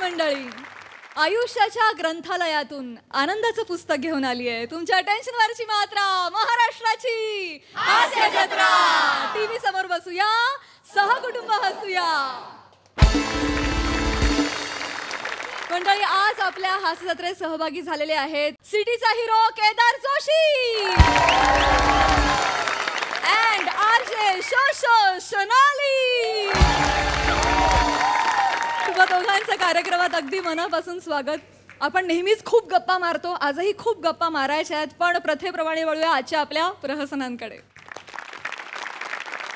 मंडळी, आयुष्याच्या ग्रंथालयातून आनंदाचं पुस्तक घेऊन आली आहे तुमच्या टेन्शनवरची मात्रा, महाराष्ट्राची हास्य जत्रा. टीव्ही समोर बसूया, सहकुटुंब हसूया. मंडळी, आज आपल्या हास्य जत्रेत सहभागी झालेले आहेत सिटीचा hero Kedar Joshi and RJ शोशो सोनाली. तुम्हा दोघांचं कार्यक्रमात अगदी मनापासून स्वागत. आपण नेहमीच खूप गप्पा मारतो, आजही खूप गप्पा मारायच्या आहेत, पण प्रथेप्रमाणे वळूया आजच्या आपल्या प्रहसनांकडे.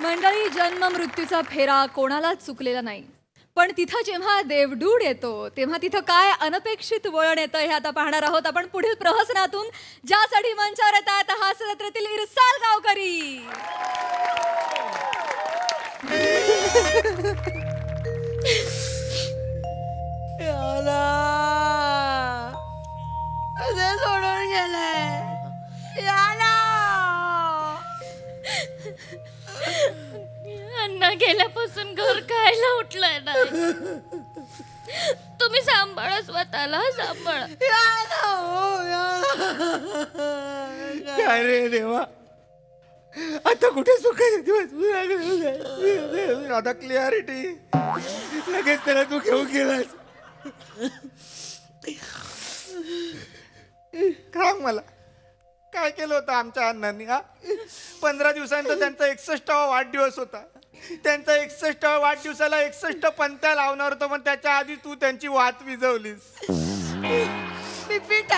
मंडळी, जन्म मृत्यूचा फेरा कोणालाच चुकलेला नाही, पण तिथं जेव्हा देवडूड येतो तेव्हा तिथं काय अनपेक्षित वळण येतं हे आता पाहणार आहोत आपण पुढील प्रहसनातून, ज्यासाठी मंचावर येत आहेत हास्य जत्रेतील इरसाल गावकरी. सोडून गेलाय. अण्णा गेल्यापासून घर खायला उठलंय ना. तुम्ही सांभाळा, स्वतःला सांभाळा. काय रे देवा, आता कुठे सुखाचे दिवस आता क्लिअरिटी लगेच त्याला तू घेऊन गेलास. सांग मला, काय केलं होतं आमच्या अण्णांनी? 15 दिवसांचा त्यांचा 61वा वाढदिवस होता. त्यांचा 61वा वाढदिवसाला 61 पंत्या लावणार होतो, पण त्याच्या आधी तू त्यांची वात विजवलीस. मी फिट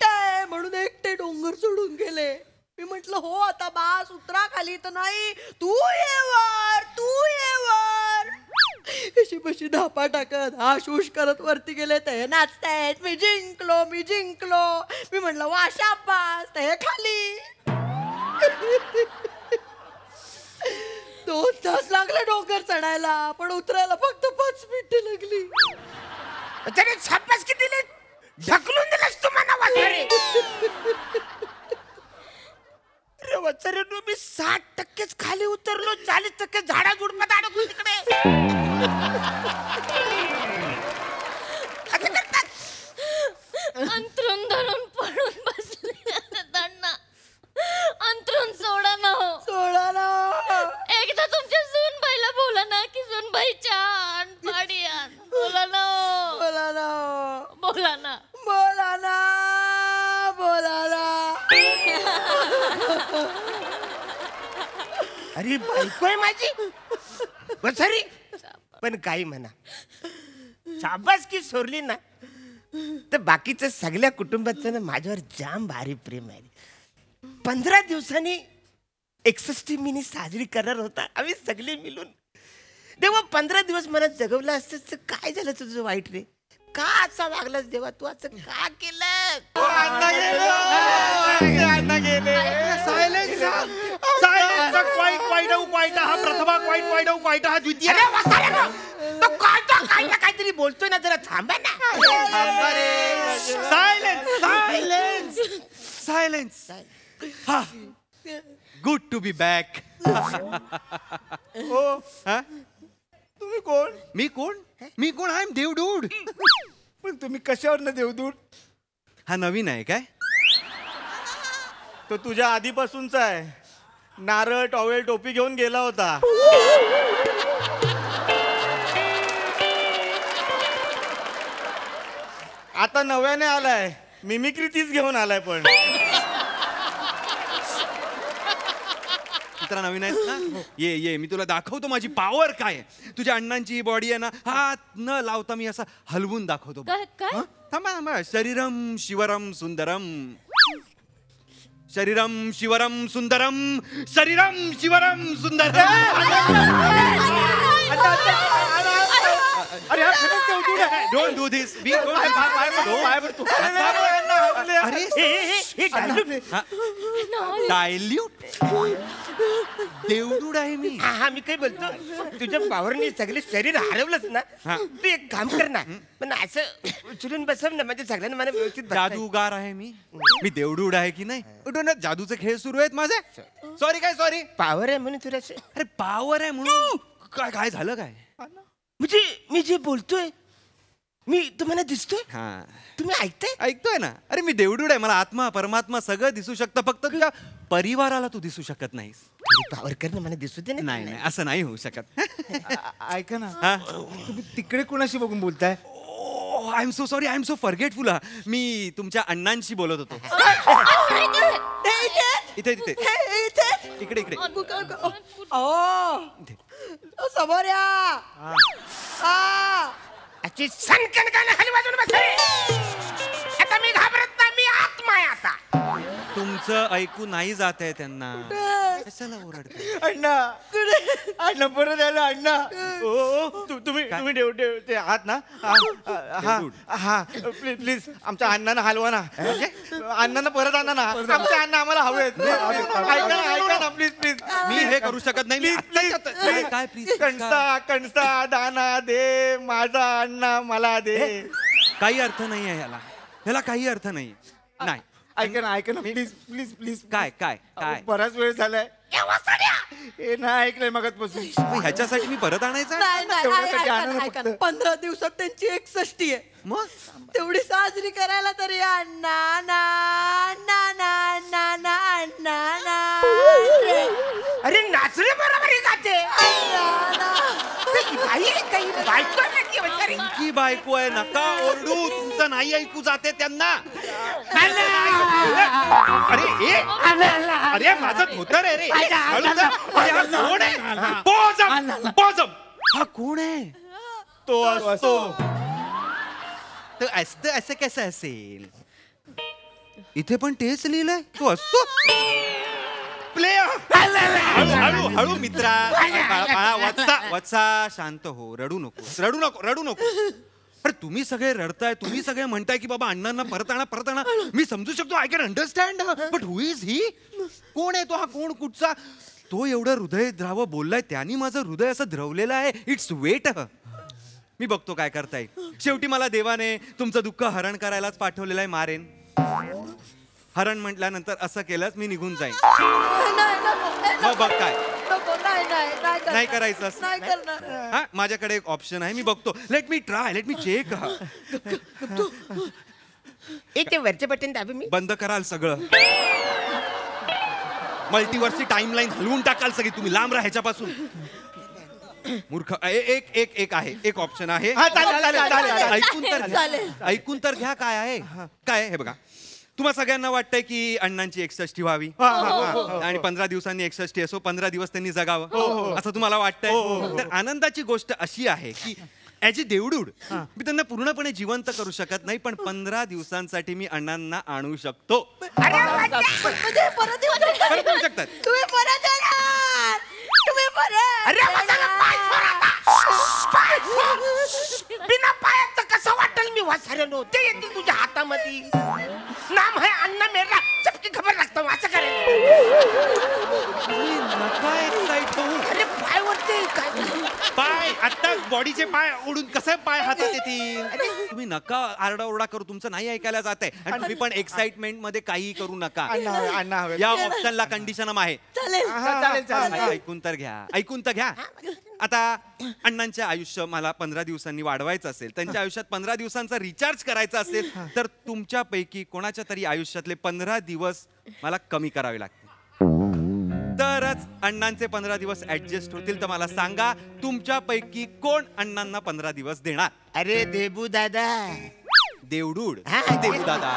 आहे म्हणून एकटे डोंगर सोडून गेले. मी म्हटलं हो आता बास उतरा खाली, तर नाही तू ये वर. कशी बशी धापा टाकत आशूष करत वरती गेले. ते नाचतायत, मी जिंकलो. मी म्हटलं वा शाबास, ते खाली. 2 तास लागले डोंगर चढायला, पण उतरायला फक्त 5 मिनिटं लागली. त्याने शाबास किती दिली, ढकलून दिलास तू मना वाजरे. अरे वत्सरे, मी 60% खाली उतरलो, 40% झाडा झुडपात अडकलो तिकडे. अंथरून धरून पडून बसले अण्णा. अंथरून सोडा ना हो. एकदा तुमच्या सूनबाईला बोला ना की सूनबाई छान पाडी आण. बोला ना. अरे बायको आहे माझी वत्सरी, पण काही म्हणा, शाबास की सोरली ना, तर बाकीच्या सगळ्या कुटुंबाचं ना माझ्यावर जाम भारी प्रेम आहे. 15 दिवसांनी 61 मिनी साजरी करणार होता आम्ही सगळे मिळून. देवा 15 दिवस मला जगवलं असतं तर काय झालं तुझं वाईट रे? का असा वागलास देवा तू? असं का केलं? हा प्रथमा क्वाईट हा द्वितीय. काहीतरी बोलतोय ना, जरा थांबा ना. सायलेन्स. हा, गुड टू बी बॅक. हो, तुम्ही कोण? मी कोण? आय एम देवडूड. पण तुम्ही कशावर ना देवदूड? हा नवीन आहे काय? तो तुझ्या आधीपासूनचा आहे. नारळ, टॉवेल, टोपी घेऊन गेला होता. आता नव्याने आलाय, मिमिक्री तीच घेऊन आलाय. पण मित्रा नवीन आहेस ना, ये मी तुला दाखवतो माझी पॉवर काय आहे. तुझ्या अण्णांची बॉडी आहे ना, हात न लावता मी असा हलवून दाखवतो. काय? थांबा. शरीरम शिवरम सुंदरम. शरीरम शिवरम सुंदरम. अरे डोंट डू दिस. डायल्यूट. देवडूड आहे मी. हा, मी काय बोलतो, तुझ्या पावरने सगळे शरीर हरवलंच ना, तू एक काम कर ना, पण असं उचलून बसव ना, म्हणजे सगळ्यांना मला व्यवस्थित. जादूगार आहे मी देवडूड आहे की नाही? उठून जादूचे खेळ सुरू आहेत माझे. सॉरी पावर आहे म्हणून तुला. अरे पावर आहे म्हणून काय झालं काय? म्हणजे मी जे बोलतोय मी तुम्हाला दिसतोय? हा तुम्ही ऐकताय? ऐकतोय ना. अरे मी देवडूड आहे, मला आत्मा परमात्मा सगळं दिसू शकतं, फक्त तुझ्या परिवाराला तू दिसू शकत नाहीस. पावर करणं मला दिसू दे ना. नाही नाही असं नाही होऊ शकत. ऐका ना, हा? तुम्ही तिकडे कुणाशी बघून बोलताय? I am so sorry, I am so forgetful. मी तुमच्या अण्णांशी बोलत होतो. इथे तिथे इकडे इकडे समोर या. अशी सनकनकाने खाली वाजून बसले. आता मी घाबरत नाही, मी आत्मा आहे आता. तुमचं ऐकू नाही जात आहे त्यांना. कशाला ओरडते? अण्णा अण्णा परत आलं अण्णा. तुम्ही ते आहात ना? देवदूत. हा प्लीज प्लीज आमच्या अण्णांना हलवा ना. अण्णांना परत आणा ना. आमच्या अण्णा आम्हाला हवेत. ऐका ना प्लीज प्लीज. मी हे करू शकत नाही. मी आत्ताच- काय- काय प्लीज कणसा दाना दे, माझा अण्णा मला दे. काही अर्थ नाही आहे ह्याला काही अर्थ नाही. नाही ऐका ना प्लीज प्लीज प्लीज. काय काय काय बराच वेळ झालाय. हे नाही ऐकलंय मगाचपासून. मग ह्याच्यासाठी मी परत आणायचं? नाही नाही तेवढ्यासाठी ऐका आणा ना, ना ऐका फक्त. ना. 15 दिवसात त्यांची 61 आहे. मग तेवढी साजरी करायला तरी अण्णा ना अण्णा ना अण्णा ना अण्णा ना अरे नाचणे बरोबर आहे गाते. काही बायको नक्की म्हातारी. तुमची बायको आहे, नका ओरडू. तुमचं नाही ऐकू जाते त्यांना. अरे अरे माझं धोतर आहे रे. हळू जा. अरे हा कोण आहे? पोजम. हा कोण आहे? तो असतो. तर असं कसं असेल? इथे पण तेच लिहिलंय. तो असतो. हळू हळू मित्रा. वत्सा शांत हो. रडू नको. अरे तुम्ही सगळे रडताय, तुम्ही सगळे म्हणताय की बाबा अण्णांना परत आणा. मी समजू शकतो. I can understand. But who is he? कोण आहे तो? हा कोण कुठचा? तो एवढं हृदय द्राव बोललाय, त्यांनी माझं हृदय असं द्रवलेलं आहे. Its weight. मी बघतो काय करता येईल. शेवटी मला देवाने तुमचं दुःख हरण करायलाच पाठवलेलं आहे. मारेन. हरण म्हटल्यानंतर असं केलंच मी निघून जाईन. मग बघ काय नाही करायचं असं. नाही करणार. हा माझ्याकडे एक ऑप्शन आहे. मी बघतो. Let me check. ते वरचे बटन दाबी मी. बंद कराल सगळं. मल्टीवर्सची टाइमलाईन हलवून टाकाल सगळी. तुम्ही लांब राहा ह्याच्यापासून. मूर्ख. एक आहे. एक ऑप्शन आहे. ऐकून तर घ्या. काय आहे? काय हे बघा. तुम्हा सगळ्यांना वाटतंय की अण्णांची 61 व्हावी आणि 15 दिवसांनी 61 असो, 15 दिवस त्यांनी जगावं असं तुम्हाला वाटतंय. तर आनंदाची गोष्ट अशी आहे की ॲज अ देवडूड मी त्यांना पूर्णपणे जिवंत करू शकत नाही, पण 15 दिवसांसाठी मी अण्णांना आणू शकतो. म्हणजे परत येऊ परत येऊ शकतात. तुम्ही परत येणार. तुम्ही परत बिना पायाचं कसं वाटेल मी वासाऱ्यानो? ते येतील तुझ्या हातामध्ये. नाम है अण्णा मेरा, सबकी खबर रखता हूँ. असं करेल. तुम्ही नका एक्साइट होऊ. अरे पाय वरती काय? पाय आता बॉडीचे पाय ओढून कसे पाय हातात येतील? तुम्ही नका आरडाओरडा करू. तुमचं नाही ऐकायला जात आहे. आणि तुम्ही पण एक्साइटमेंट मध्ये काही करू नका. अण्णा हवे. या ऑप्शनला कंडिशन आहे. चालेल. ऐकून तर घ्या. आता अण्णांचे आयुष्य मला 15 दिवसांनी वाढवायचं असेल, त्यांच्या आयुष्यात 15 दिवसांचा रिचार्ज करायचा असेल, तर तुमच्यापैकी कोणाच्या तरी आयुष्यातले 15 दिवस मला कमी करावे लागतील. तरच अण्णांचे 15 दिवस ऍडजस्ट होतील. तर मला सांगा, तुमच्यापैकी कोण अण्णांना 15 दिवस देणार? अरे देबू दादा. देवडूड. हा, देवू दादा.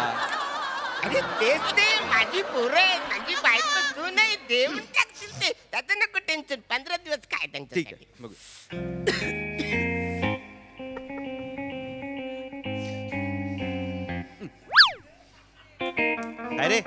अरे तेच ते माझी पोरं आहेत, माझी बायको तू नाही. देऊन टाकतील ते. त्याचं नको टेन्शन. 15 दिवस काय त्यांचं. ठीक आहे, बघू. अरे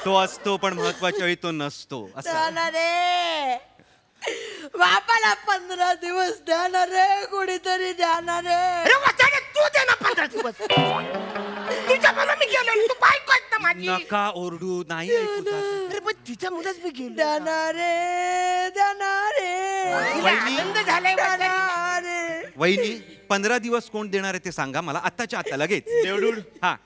तो असतो पण महत्वाच्या वेळी तो नसतो असं. जाणार रे. बापाला 15 दिवस द्याणार रे. कोणीतरी द्याणार रे. अरे वाचाडे तू दे ना 15 दिवस. तुझ्या मला मी गेलो. तू बायको आहेत ना माझी. नका ओरडू. नाही ऐकू जात. अरे पण तिच्या मुलाच मी गेलो. द्याणार रे. तिला आनंद झालाय वाचाडे. वहिनी 15 दिवस कोण देणार आहे ते सांगा मला आत्ताच्या आता लगेच. देवडूड हा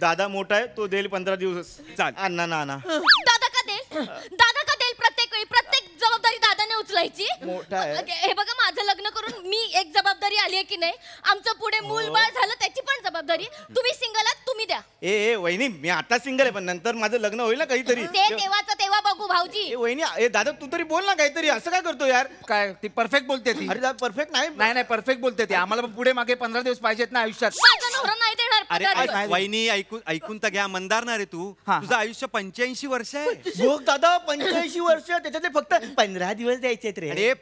दादा मोठा आहे, तो देईल 15 दिवस. चाल. अण्णा ना दादा का देईल? दादा का देईल? प्रत्येक वेळी प्रत्येक जबाबदारी दादाने उचलायची. मोठा आहे. हे बघा, माझं लग्न करून मी एक जबाबदारी आली आहे की नाही, आमचं पुढे मूलबाळ झालं त्याची पण जबाबदारी. तुम्ही सिंगल आहात, तुम्ही द्या. ए वहिनी, मी आता सिंगल आहे, पण नंतर माझं लग्न होईल ना काहीतरी. ते तेव्हाचं तेव्हा बघू भाऊजी. वहिनी, दादा तू तरी बोल ना काहीतरी, असं काय करतो यार? काय ती परफेक्ट बोलते ती. अरे परफेक्ट नाही. नाही परफेक्ट बोलते ती. आम्हाला पण पुढे मागे 15 दिवस पाहिजेत ना आयुष्यात. माझा नवरा नाही देणार अरे 15 दिवस. वहिनी ऐकून तर घ्या. मंदारणार आहे तू. हा. तुझं आयुष्य 85 वर्ष आहे. बघ दादा, 85 वर्ष, त्याच्यातले फक्त 15 दिवस द्यायचे रे. अरे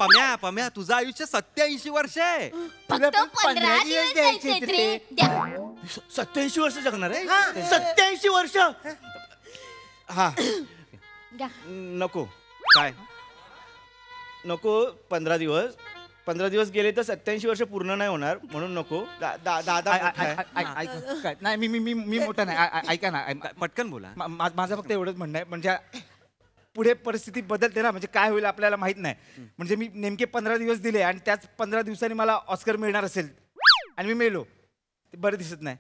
पम्या तुझं आयुष्य 87 वर्ष आहे. फक्त 15 दिवस द्यायचे रे. द्या. 87 वर्ष जगणार आहे. 87 वर्ष. हा द्या. नको काय 15 दिवस गेले तर 87 वर्ष पूर्ण नाही होणार, म्हणून नको. दादा मोठा आहे. काय नाही, मी मोठा नाही. ऐका ना, पटकन बोला. माझं फक्त एवढंच म्हणणं आहे, म्हणजे पुढे परिस्थिती बदलते ना, म्हणजे काय होईल आपल्याला माहित नाही. म्हणजे मी नेमके 15 दिवस दिले आणि त्याच 15 दिवसांनी मला ऑस्कर मिळणार असेल आणि मी मेलो, ते बरं दिसत नाही.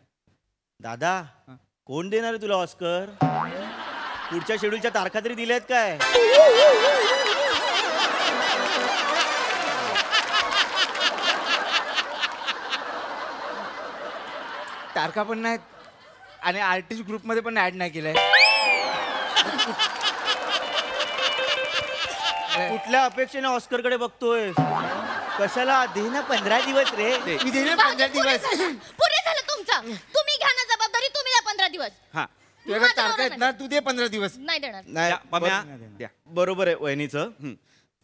दादा कोण देणार आहे तुला ऑस्कर? पुढच्या शेड्यूलच्या तारखा तरी दिल्यात काय? तारखा पण नाहीत आणि आर्टिस्ट ग्रुपमध्ये पण ऍड नाही केलंय. कुठल्या अपेक्षेने ऑस्कर कडे बघतोय? कशाला? दे ना 15 दिवस रे. मी दिले भाऊजी, 15 पुरे दिवस. झालं. पुरे झालं तुमचं. तुम्ही घ्या ना जबाबदारी, तुम्ही द्या 15 दिवस. हा तुझ्या माझं तारखा आहेत नवरा ना, तू दे 15 दिवस. नाही देणार. नाही द्या, पम्या बरं. द्या. बरोबर आहे वहिनीचं.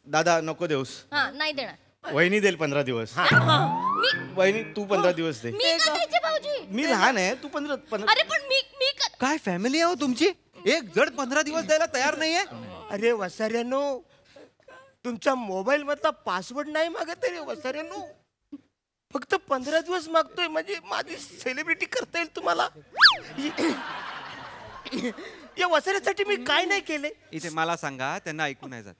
दादा नको देऊस. हा, नाही देणार. वहिनी देईल 15 दिवस. मी वहिनी तू 15 दिवस दे. मी का द्यायचे भाऊजी? मी लहान आहे, तू 15. अरे पण मी का- काय फॅमिली आहे हो तुमची? एक जड 15 दिवस द्यायला तयार नाहीये. अरे वसाऱ्यानो, तुमच्या मोबाईल मधला पासवर्ड नाही मागत रे वसाऱ्यानो. फक्त 15 दिवस मागतोय, म्हणजे माझी सेलिब्रिटी करता येईल तुम्हाला. या वसाऱ्यासाठी मी काय नाही केले. इथे मला सांगा, त्यांना ऐकू नाही जात.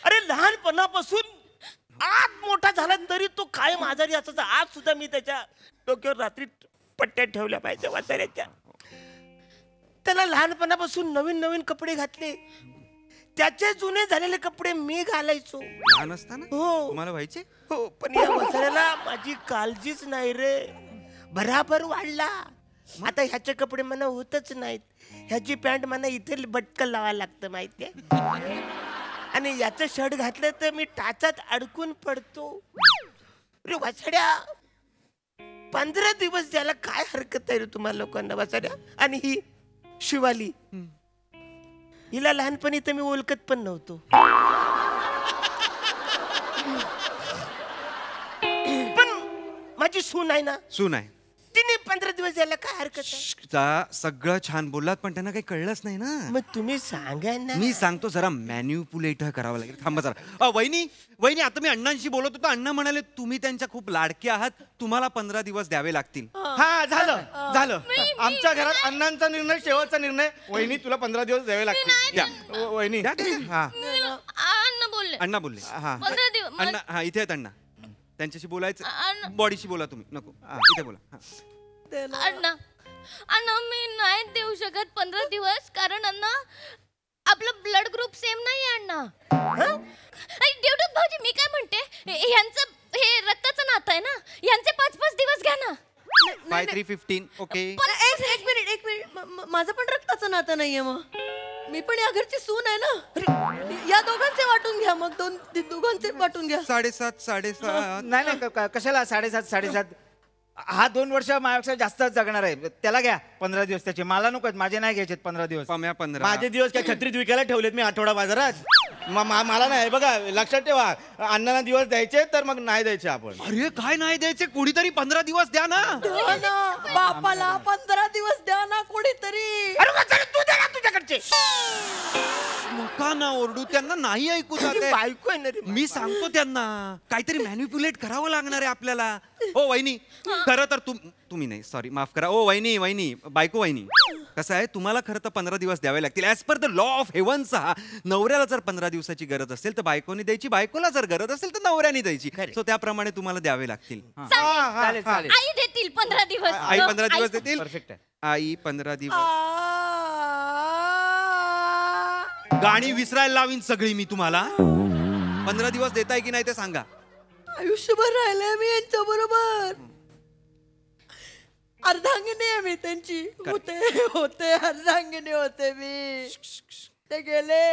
अरे लहानपणापासून आज मोठा झाला तरी तो कायम आजारी असायचा. आज सुद्धा मी त्याच्या डोक्यावर रात्री पट्ट्या ठेवल्या पाहिजे वसाऱ्याच्या. त्याला लहानपणापासून नवीन नवीन कपडे घातले, त्याचे जुने झालेले कपडे मी घालायचो. लहान असताना हो. तुम्हाला व्हायचे? हो, पण या वसाऱ्याला माझी काळजीच नाही रे. भराभर वाढला. आता ह्याचे कपडे मला होतच नाहीत. ह्याची पॅन्ट मला इथे बटकन लावायला लागतं माहितीये. आणि याचं शर्ट घातलं तर मी टाचात अडकून पडतो. अरे वसाड्या, 15 दिवस द्यायला काय हरकत आहे रे तुम्हाला लोकांना वसाड्या? आणि ही शिवाली, हिला लहानपणी तर मी ओळखत पण नव्हतो. पण माझी सून आहे ना, सून आहे. तिने 15 दिवस द्यायला काय हरकत आहे? सगळं छान बोललात, पण त्यांना काही कळलंच नाही ना. मग तुम्ही सांगा ना. मी सांगतो, जरा मॅन्युपुलेट करावं लागेल. थांबा जरा. वहिनी आता मी अण्णांशी बोलत होतो. अण्णा म्हणाले तुम्ही त्यांच्या खूप लाडके आहात, तुम्हाला 15 दिवस द्यावे लागतील. हा झालं. आमच्या घरात अण्णांचा निर्णय शेवटचा निर्णय. वहिनी तुला 15 दिवस द्यावे लागतील. द्या. वहिनी द्या. हा अण्णा बोलले हा 15 दिवस. अण्णा, हा इथे आहेत अण्णा. त्यांच्याशी बोलायचं. अण्णा. बॉडीशी बोला तुम्ही. नको इथे बोला. हा. अण्णा मी नाही देऊ शकत 15 दिवस, कारण अण्णा आपलं ब्लड ग्रुप सेम नाही आहे अण्णा. देवदूत भाऊजी, मी काय म्हणते, ह्यांचं हे रक्ताचं नातं आहे ना, ह्यांचे 5-5 दिवस घ्या ना. 5315 ओके. एक मिनिट. माझं पण रक्ताचं नातं नाहीये. मग मी पण या घरची सून आहे ना. या दोघांचे वाटून घ्या. मग दोघांचे वाटून घ्या. 7.5 नाही कशाला 7.5. हा 2 वर्ष माझ्यापेक्षा जास्त जगणार आहे. त्याला घ्या 15 दिवस त्याचे. मला नको, माझे नाही घ्यायचे 15 दिवस. 15. माझे दिवस काय छत्रीत विकायला ठेवलेत मी आठवडा बाजारात? मला नाही. बघा लक्षात ठेवा, अण्णांना दिवस द्यायचे तर मग नाही द्यायचे आपण. अरे काय नाही द्यायचे? कोणीतरी 15 दिवस द्या ना. द्या ना, बापाला 15 दिवस द्या ना कोणीतरी. अरे वसाऱ्या, तू दे ना तुझ्याकडचे. नका ना ओरडू, त्यांना नाही ऐकू जाते. बायको आहे ना रे. मी सांगतो त्यांना, काहीतरी मॅन्युप्युलेट करावं लागणार आहे आपल्याला. ओ वहिनी, खरं तर तुम्ही नाही, सॉरी माफ करा. ओ वहिनी, बायको वहिनी, कसं आहे तुम्हाला खरं तर 15 दिवस द्यावे लागतील as per the law of हेवनचा. नवऱ्याला जर 15 दिवसाची गरज असेल तर बायकोनी द्यायची, बायकोला जर गरज असेल तर नवऱ्याने द्यायची. सो त्याप्रमाणे तुम्हाला द्यावे लागतील. चालेल चालेल. आई देतील 15 दिवस. आई 15 दिवस देतील. परफेक्ट आहे. आई 15 दिवस. गाणी विसरायला लावीन सगळी मी तुम्हाला. 15 दिवस देताय की नाही ते सांगा. आयुष्यभर राहिले मी यांच्या बरोबर. अर्धांगिनी आहे मी त्यांची. होते अर्धांगिनी होते मी. ते गेले,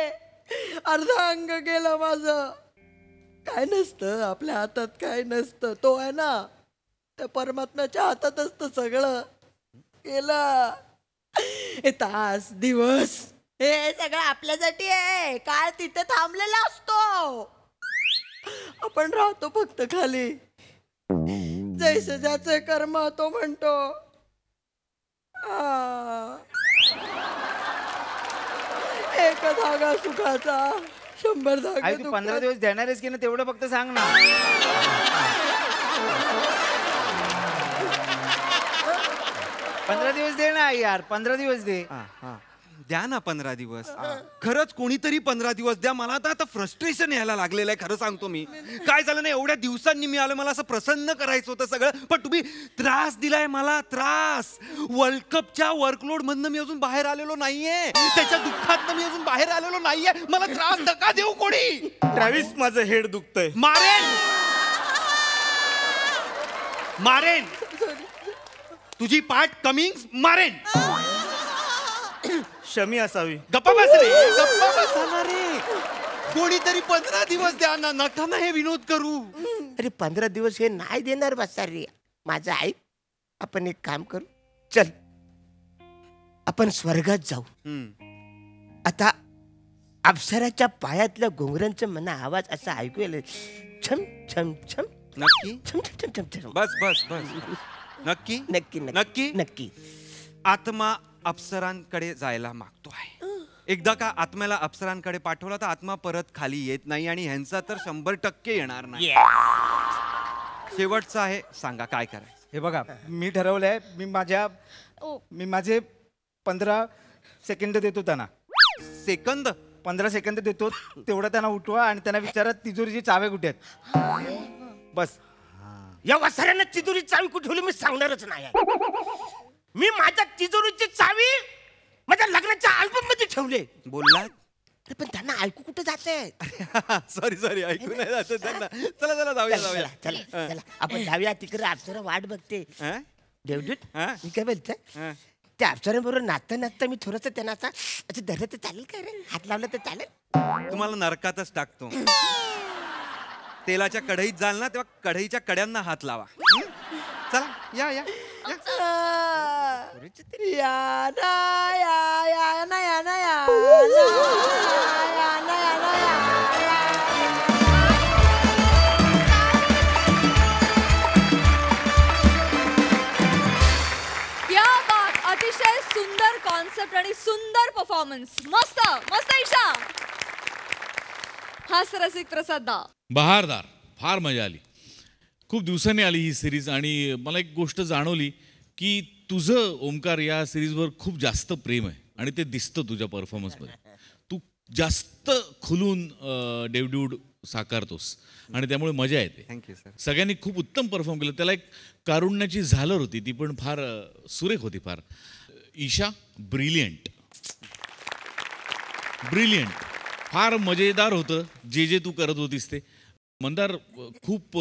अर्धांग गेलं माझं. काय नसतं आपल्या हातात, काय नसतं. तो आहे ना, त्या परमात्म्याच्या हातात असतं सगळं. गेलं हे तास दिवस, हे सगळं आपल्यासाठी आहे. काळ तिथे थांबलेला असतो, आपण राहतो फक्त खाली. जैसे ज्याचे कर्म तो म्हणतो. एक धागा सुखाचा, 100 धागे आई तू 15 दिवस देणार आहेस की ना तेवढं फक्त सांग ना. 15 दिवस दे ना यार, 15 दिवस दे. द्या ना 15 दिवस. खरंच कोणीतरी 15 दिवस द्या. मला आता फ्रस्ट्रेशन यायला लागलेलं आहे. खरं सांगतो मी. काय झालं नाही, एवढ्या दिवसांनी मी आलं, मला असं प्रसन्न करायचं होतं सगळं, पण तुम्ही त्रास दिलाय मला. त्रास. वर्ल्ड कपच्या वर्कलोड मधनं मी अजून बाहेर आलेलो नाहीये. त्याच्या दुःखात मी अजून बाहेर आलेलो नाहीये. मला त्रास नका देऊ कोणी. ट्रॅव्हिस माझं हेड दुखतंय. मारेन तुझी पाठ कमिंग मारेन. शमी असावी. गप्पा बस रे, गप्पा बसा रे. कोणीतरी 15 दिवस द्या ना. नका ना हे विनोद करू. अरे 15 दिवस हे नाही देणार बसा रे. माझं ऐक, आपण एक काम करू. चल आपण स्वर्गात जाऊ. आता अप्सराच्या पायातल्या घोंगरांचं मना आवाज असा ऐकू येईल. छम छम छम. नक्की. छम छम छम छम छम. बस बस बस. नक्की नक्की नक्की नक्की. आत्मा अप्सरांकडे जायला मागतो आहे. एकदा का आत्म्याला अप्सरांकडे पाठवला तर आत्मा परत खाली येत नाही आणि ह्यांचा तर 100% येणार नाही. शेवटचा आहे, सांगा काय करायचं. हे बघा, मी ठरवलंय, मी माझे 15 सेकंद देतो त्यांना. सेकंद 15 सेकंद देतो, तेवढं त्यांना उठवा आणि त्यांना विचारा तिजोरीची चावे कुठे आहेत. बस. या वसाऱ्यानं तिजोरीची चावी कुठे ठेवली मी सांगणारच नाही. मी माझ्या तिजोरीची चावी माझ्या लग्नाच्या अल्बम मध्ये ठेवले. बोललात. पण त्यांना ऐकू कुठे जाते. सॉरी ऐकू नाही जात त्यांना. चला चला जाऊया जाऊया. चला चला आपण जाऊया तिकडे. अप्सरा वाट बघते. देवदूत मी काय बोलतोय, त्या अप्सरांबरोबर नाचता नाचता मी थोडस त्यांना असं धरलं तर चालेल का रे? हात लावलं तर चालेल? तुम्हाला नरकातच टाकतो. तेलाच्या कढईत जाल ना तेव्हा कढईच्या कड्यांना हात लावा. चला या या अतिशय सुंदर कॉन्सेप्ट आणि सुंदर परफॉर्मन्स. मस्त मस्त ईशा. हास्यरसिक प्रसाद दा. बहारदार. फार मजा आली. खूप दिवसांनी आली ही सिरीज आणि मला एक गोष्ट जाणवली की तुझं ओमकार या सिरीजवर खूप जास्त प्रेम आहे आणि ते दिसतं तुझ्या परफॉर्मन्समध्ये. तू जास्त खुलून डेव्हड्यूड साकारतोस आणि त्यामुळे मजा येते. Thank you sir. सगळ्यांनी खूप उत्तम परफॉर्म केलं. त्याला एक कारुण्याची झालर होती, ती पण फार सुरेख होती. फार. ईशा ब्रिलियंट. फार मजेदार होतं जे तू करत होतीस ते. मंदार खूप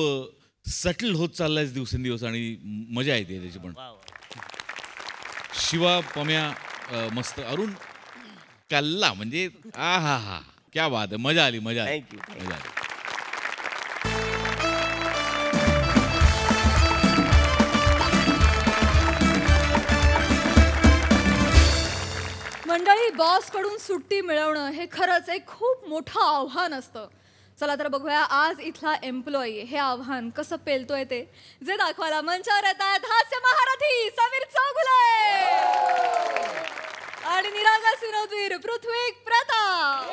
सटल होत चाललायस दिवसेंदिवस आणि मजा येते त्याची पण. शिवा पम्या मस्त. अरुण कल्ला म्हणजे हा क्या बात आहे. मजा आली. मजा आली. मंडळी, बॉस कडून सुट्टी मिळवणं हे खरंच एक खूप मोठं आव्हान असतं. चला तर बघूया आज इथला एम्प्लॉई हे आव्हान कसं पेलतोय ते. जे दाखवायला मंचावर येत आहेत हास्य महारथी समीर चौगुले आणि निरागस विनोदवीर पृथ्वी प्रताप.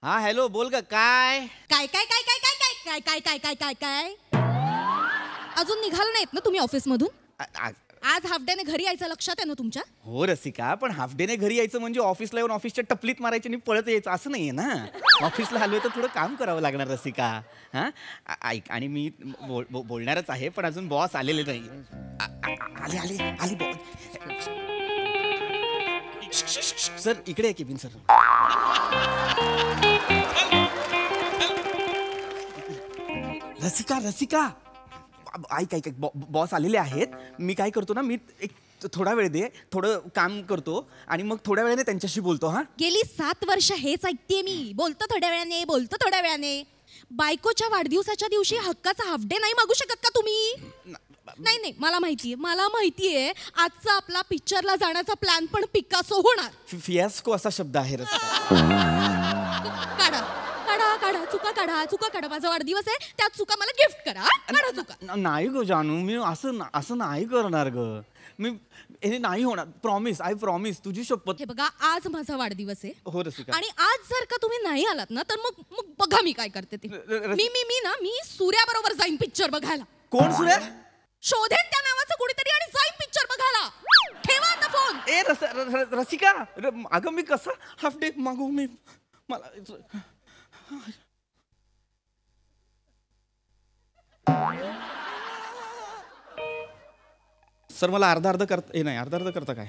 हा हॅलो बोल ग काय काय काय काय काय काय काय काय काय काय काय काय अजून निघाल नाहीत ना तुम्ही ऑफिस मधून? आज हाफ डे ने घरी यायचं लक्षात आहे ना तुमच्या? हो रसिका, पण हाफ डे ने घरी यायचं म्हणजे ऑफिसला येऊन ऑफिसच्या टपलीत मारायची आणि पळत यायचं असं नाहीये ना. ऑफिसला आलोय तर थोडं काम करावं लागणार रसिका. हा ऐक, आणि मी बोलणारच आहे पण अजून बॉस आलेले नाही. आले आले आली बॉस. सर इकडे केबिन सर. रसिका रसिका ऐक ऐक बॉस आलेले आहेत. मी काय करतो ना, मी एक थोडा वेळ दे, थोडं काम करतो आणि मग थोड्या वेळाने त्यांच्याशी बोलतो. हा गेली 7 वर्ष हेच ऐकते मी. बोलतो थोड्या वेळाने, बोलतो थोड्या वेळाने. बायकोच्या वाढदिवसाच्या दिवशी हक्काचा हाफ डे नाही मागू शकत का तुम्ही? नाही नाही, मला माहितीये आजचा आपला पिक्चरला जाण्याचा प्लॅन पण पिकासो होणार. फियास्को असा शब्द आहे रसिका. काढा काढा काढा, चुका काढा. माझा वाढदिवस आहे, त्यात चुका मला गिफ्ट करा. काढा चुका. नाही ग जानू, मी असं नाही करणार ग. मी हे नाही होणार. प्रॉमिस, आय प्रॉमिस, तुझी शपथ. हे बघा, आज माझा वाढदिवस आहे. हो रसिका. आणि आज जर का तुम्ही नाही आलात ना तर मग बघा मी काय करते ते. मी सूर्याबरोबर जाईन पिक्चर बघायला. कोण सूर्या? शोधेन त्या नावाचं कुणीतरी आणि जाईन पिक्चर बघायला. ठेवा आता फोन. ए रसिका, अगं मी कसं हाफ डे मागू? मी मला सर मला अर्धा अर्ध करता काय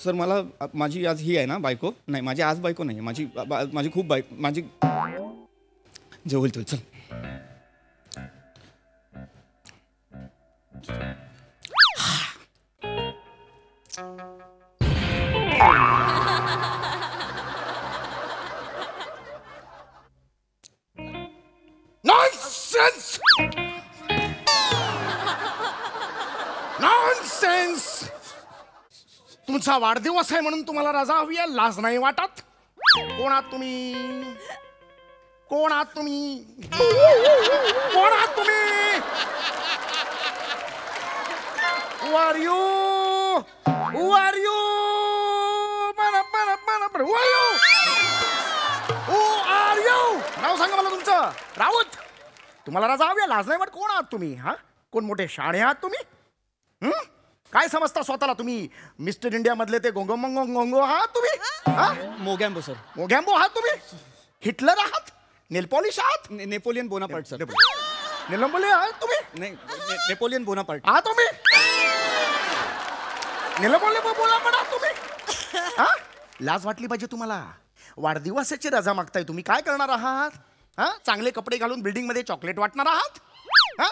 सर? मला माझी आज ही आहे ना बायको. नाही, माझी आज बायको नाही, माझी खूप बायको. माझी जे होईल तो. चल नॉनसेन्स नॉनसेन्स. तुमचा वाढदिवस आहे म्हणून तुम्हाला रजा हवी आहे? लाज नाही वाटत? कोण आहात तुम्ही? कोण आहात तुम्ही? कोण आहात तुम्ही? Who are you? Who are you? Who are you? Who are you? नाव सांगा मला तुमचं. राऊत. तुम्हाला राजा हवी? लाज नाही वाटत? कोण आहात तुम्ही? हा, कोण मोठे शाणे आहात तुम्ही? काय समजता स्वतःला तुम्ही? मिस्टर इंडिया मधले ते गोंगो आहात तुम्ही? मोगॅम्बो सर. मोगॅम्बो आहात तुम्ही? हिटलर आहात? नेलपॉलिश आहात? Napoleon Bonaparte sir. निलंबोले आहात तुम्ही? नाही, नेपोलियन बोनापार्ट आहात तुम्ही? निलंबोले बोला तुम्ही. हा, लाज वाटली पाहिजे तुम्हाला. वाढदिवसाची रजा मागताय तुम्ही. काय करणार आहात? हा, चांगले कपडे घालून बिल्डिंग मध्ये चॉकलेट वाटणार आहात? हा,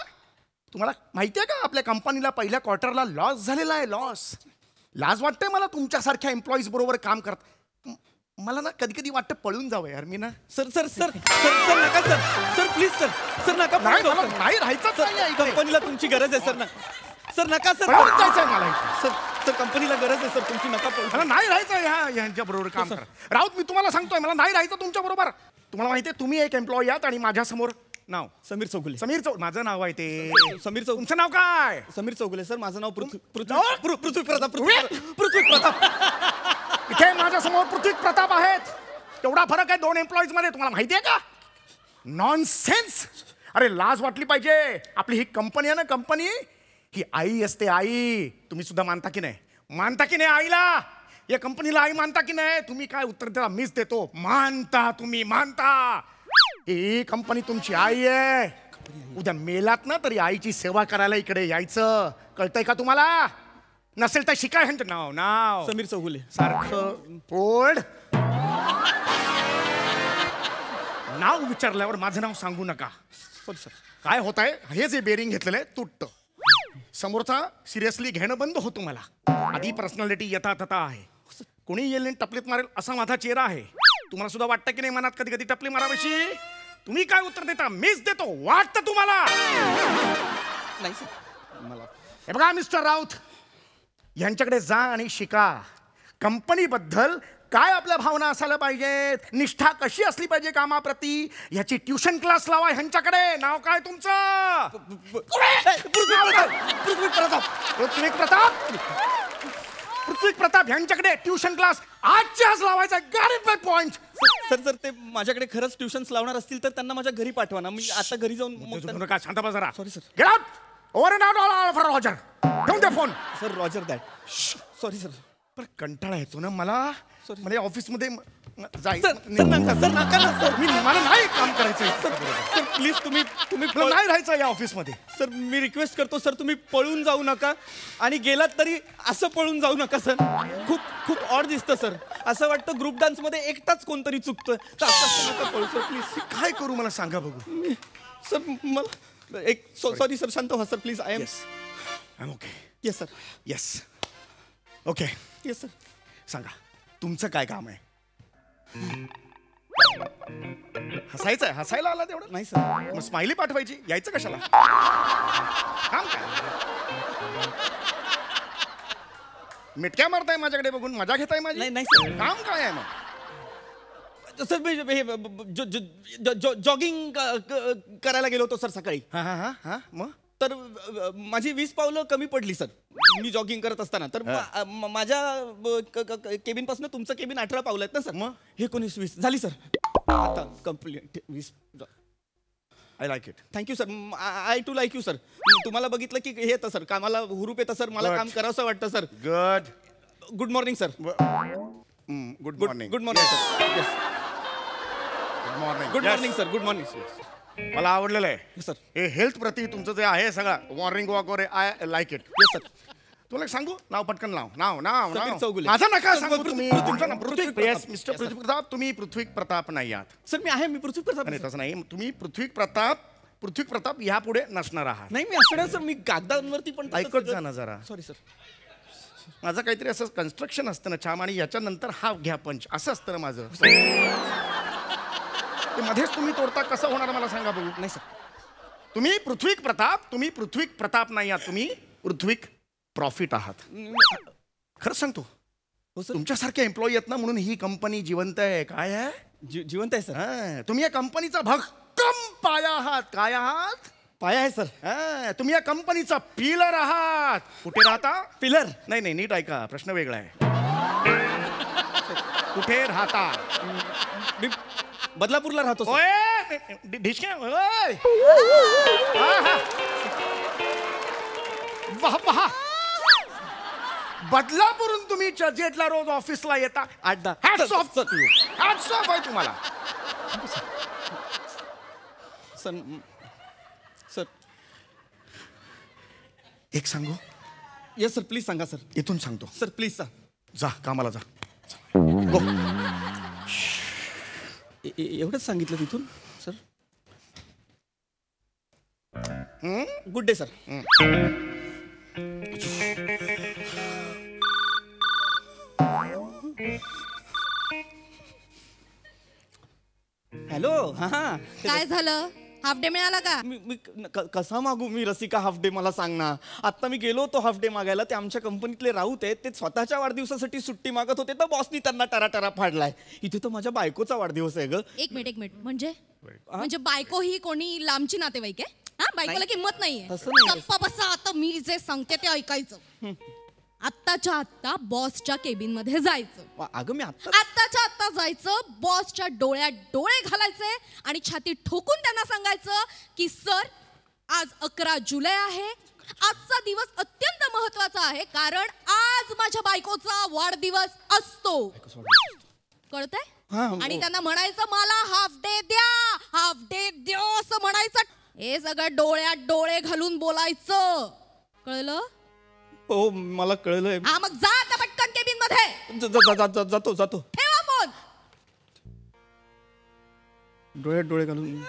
तुम्हाला माहितीये का आपल्या कंपनीला पहिल्या क्वार्टरला लॉस झालेला आहे. लॉस. लाज वाटते मला तुमच्यासारख्या एम्प्लॉईज बरोबर काम करत. मला ना कधी कधी वाटतं पळून जावं यार मी ना. Sir sir sir sir sir नका sir. Sir please sir. Sir नका. नाही राहायचं. कंपनीला तुमची गरज आहे सर. ना सर नका सर. जायचंय मला. सर सर कंपनीला गरज आहे सर तुमची. नका पळू. मला नाही राहायचं यांच्या बरोबर काम करा. राऊत, मी तुम्हाला सांगतोय मला नाही राहायचं तुमच्या बरोबर. तुम्हाला माहितीये तुम्ही एक एम्प्लॉई आहात आणि माझ्या समोर नाव समीर चौगुले. माझं नाव आहे ते समीर चौगुले. तुमचं नाव काय? समीर चौगुले सर. माझं नाव पृथ्वी प्रताप. इथे माझ्या समोर पृथ्वी प्रताप आहेत. तेवढा फरक आहे 2 एम्प्लॉईज मध्ये. तुम्हाला माहितीये का? नॉनसेन्स. अरे लाज वाटली पाहिजे. आपली ही कंपनी आहे ना, कंपनी ही आई असते. आई. तुम्ही सुद्धा मानता की नाही? मानता की नाही आईला? या कंपनीला आई मानता की नाही? तुम्ही काय उत्तर त्याला मीच देतो. मानता तुम्ही, मानता. ही कंपनी तुमची आई आहे. उद्या मेलात ना तरी आईची सेवा करायला इकडे यायचं. कळतंय का तुम्हाला? नसेल तर शिकाय. नाव समीर चौगुले. सारखं पोड. नाव विचारल्यावर माझं नाव सांगू नका. काय होत आहे? हे जे बेरिंग घेतलेलं आहे तुटतं. समोरचा सिरियसली घेणं बंद होतो. मला आधी पर्सनॅलिटी यथातथा आहे. कोणी येईल टपलीत मारेल असा माझा चेहरा आहे. तुम्हाला सुद्धा वाटतं की नाही मनात कधी कधी टपली मारावीशी? तुम्ही काय उत्तर देता? मीच देतो. वाटतं तुम्हाला? नाही सर मला. हे बघा मिस्टर राऊत, यांच्याकडे जा आणि शिका. कंपनीबद्दल काय आपल्या भावना असायला पाहिजेत, निष्ठा कशी असली पाहिजे कामाप्रती, ह्याची ट्युशन क्लास लावा ह्यांच्याकडे. नाव काय तुमचं? पृथ्वी प्रताप ह्यांच्याकडे ट्युशन क्लास आजच्या आज लावायचा. Got it my point. Sir ते माझ्याकडे खरंच ट्युशन्स लावणार असतील तर त्यांना माझ्या घरी पाठवा ना. मी आता घरी जाऊन मग त्यांना- काय शांत बस जरा. Sorry sir. Get out. Over and out for roger. ठेवून दे phone. Sir roger that. Sorry sir. पण कंटाळा येतो ना मला. Sorry. म्हणजे ऑफिसमध्ये जाय. सर नका ना सर. मला नाही काम करायचं. सर प्लीज तुम्ही मला नाही राहायचं या ऑफिसमध्ये. सर मी रिक्वेस्ट करतो सर तुम्ही पळून जाऊ नका आणि गेलात तरी असं पळून जाऊ नका सर. खूप ऑड दिसतं सर. असं वाटतं ग्रुप डान्स मध्ये एकटाच कोणतरी चुकतोय तर असं नका पळू सर प्लीज. काय करू मला सांगा बघू. सर मला एक सॉरी सर शांत व्हा sir please. I am okay. Yes sir. Yes. Okay. Yes sir. सांगा तुमचं काय काम आहे. हसायचं आहे. हसायला आला तेवढं. नाही सर. मग स्माइली पाठवायची. यायचं कशाला. काम काय. मिटक्या मारताय माझ्याकडे बघून. मजा घेताय माझी. नाही सर. काम काय आहे मग. सर मी जॉगिंग करायला गेलो होतो सर सकाळी. हा हा हा हा. मग तर माझी 20 पावलं कमी पडली सर मी जॉगिंग करत असताना. तर माझ्या केबिन पासून तुमचं केबिन 18 पावलं आहेत ना सर. मग 19-20 झाली सर. आता complete 20. I like it. Thank you sir. I too like you sir. तुम्हाला बघितलं की हे येतं सर कामाला हुरूप येतं सर. मला Good. काम करावंसं वाटतं sir. Good morning sir. Good morning. Good morning sir. Yes. Good morning. Good morning sir. Good morning मला आवडलेलं आहे सर. हे हेल्थ प्रती तुमचं जे आहे सगळं मॉर्निंग वॉक वगैरे. I like it. Yes sir. तुला एक सांगू नाव पटकन नाव समीर चौगुले. माझं नका सांगू पृथ्वी- तुम्ही. पृथ्वी- तुमचं नाव पृथ्वी पृथ्वी. प्रताप. येस मिस्टर पृथ्वी प्रताप. तुम्ही पृथ्वी प्रताप नाही आहात. सर मी आहे. मी पृथ्वी प्रताप. नाही तसं नाही. तुम्ही पृथ्वी प्रताप यापुढे नसणार आहात. नाही मी असणार सर. मी कागदांवरती पण ऐकत जा ना जरा. Sorry sir. माझं काहीतरी असं कन्स्ट्रक्शन असतं ना छाम आणि याच्यानंतर हा घ्या पंच असं असतं ना माझं. ते मध्येच तुम्ही तोडता कसं होणार मला सांगा बघू. नाही सर. तुम्ही पृथ्वी प्रताप नाही आहात. तुम्ही पृथ्वी प्रॉफिट आहात. खरंच सांगतो. हो सर. तुमच्यासारखे एम्प्लॉई आहेत ना म्हणून ही कंपनी जिवंत आहे. काय आहे. जिवंत आहे सर. हा, तुम्ही या कंपनीचा भक्कम पाया आहात. काय आहात. पाया आहे सर. हा, तुम्ही या कंपनीचा पिलर आहात. कुठे राहता. पिलर. नाही नीट ऐका. प्रश्न वेगळा आहे. कुठे राहता. मी बदलापूरला राहतो सर. ओय ढिशक्या. ओय वाह. बदलापूरून तुम्ही चर्चगेटला रोज ऑफिसला येता. Hats off to you. Hats off आहे तुम्हाला. सर. सर. एक सांगू. येस सर प्लीज सांगा सर. इथून सांगतो. Sir please sir. जा कामाला जा. एवढंच सांगितलं तिथून sir. Good day sir. Hello. हा काय झालं हाफ डे मिळाला का? मी कसा मागू मी रसिका हाफ डे मला सांग ना. आता मी गेलो होतो हाफ डे मागायला. ते आमच्या कंपनीतले राऊत आहेत. ते स्वतःच्या वाढदिवसासाठी सुट्टी मागत होते तर बॉसनी त्यांना टराटरा फाडलाय. इथे तर माझ्या बायकोचा वाढदिवस आहे ग. एक मिनिट म्हणजे बायको ही कोणी लांबची नातेवाईक आहे? हा बायकोला किंमत नाहीये. तसं नाही. गप्पा बसा. आता मी जे सांगते ते ऐकायचं. आत्ताच्या आत्ता बॉसच्या केबिन मध्ये जायचं. अगं मी आता आत्ताच्या आत्ता जायचं. बॉसच्या डोळ्यात डोळे घालायचे आणि छाती ठोकून त्यांना सांगायचं की सर आज 11 जुलै आहे. आजचा दिवस अत्यंत महत्वाचा आहे कारण आज माझ्या बायकोचा वाढदिवस असतो. कळतंय? आणि त्यांना म्हणायचं मला हाफ डे द्या असं म्हणायचं. हे सगळं डोळ्यात डोळे घालून बोलायचं. कळलं? हो मला कळलंय. हा मग जा आता पटकन केबिन मध्ये. जातो. ठेवा फोन. डोळ्यात डोळे घालून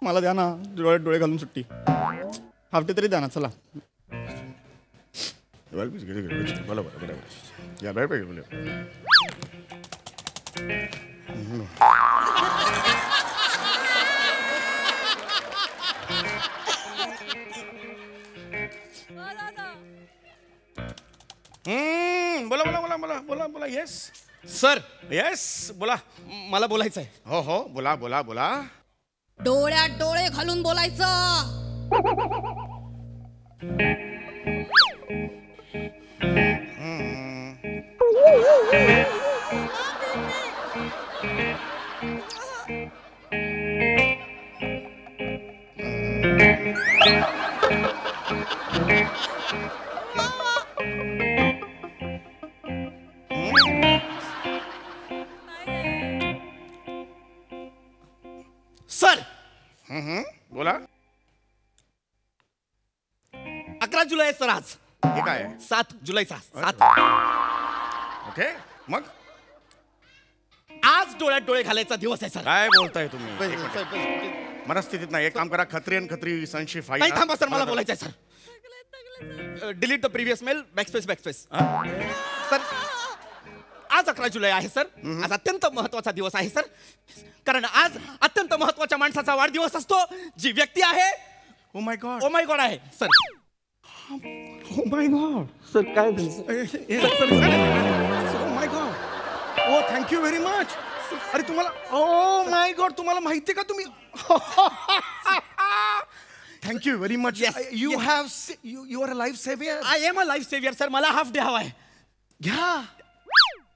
मला द्या ना. डोळ्यात डोळे घालून सुट्टी हाफ डे तरी द्या ना. चला. बोला. Yes sir. येस बोला. मला बोलायचं आहे. हो बोला. डोळ्यात डोळे घालून बोलायचं. सर बोला. 11 जुलै सर आज. हे काय आहे? 7 जुलैचा 7. ओके, मग आज डोळ्यात डोळे घालायचा दिवस आहे सर. काय बोलताय तुम्ही? एक मिनिट. मनस्थितीत नाही. एक काम करा, खत्री आणि खत्री सनशी फाईल. नाही थांबा सर, मला बोलायचं आहे sir. Delete the previous mail. Backspace. Sir आज 11 जुलै आहे सर. आज अत्यंत महत्वाचा दिवस आहे सर, कारण आज अत्यंत महत्वाच्या माणसाचा वाढदिवस असतो, जी व्यक्ती आहे oh my God. Oh my God आहे sir. Oh my God. Sir काय oh my God. Oh thank you very much. अरे तुम्हाला, ओ माय गॉड, तुम्हाला माहिती का तुम्ही thank you very much. Yes, you yes. Have you are a life saviour. I am a life saviour sir. मला half day हवा आहे. घ्या,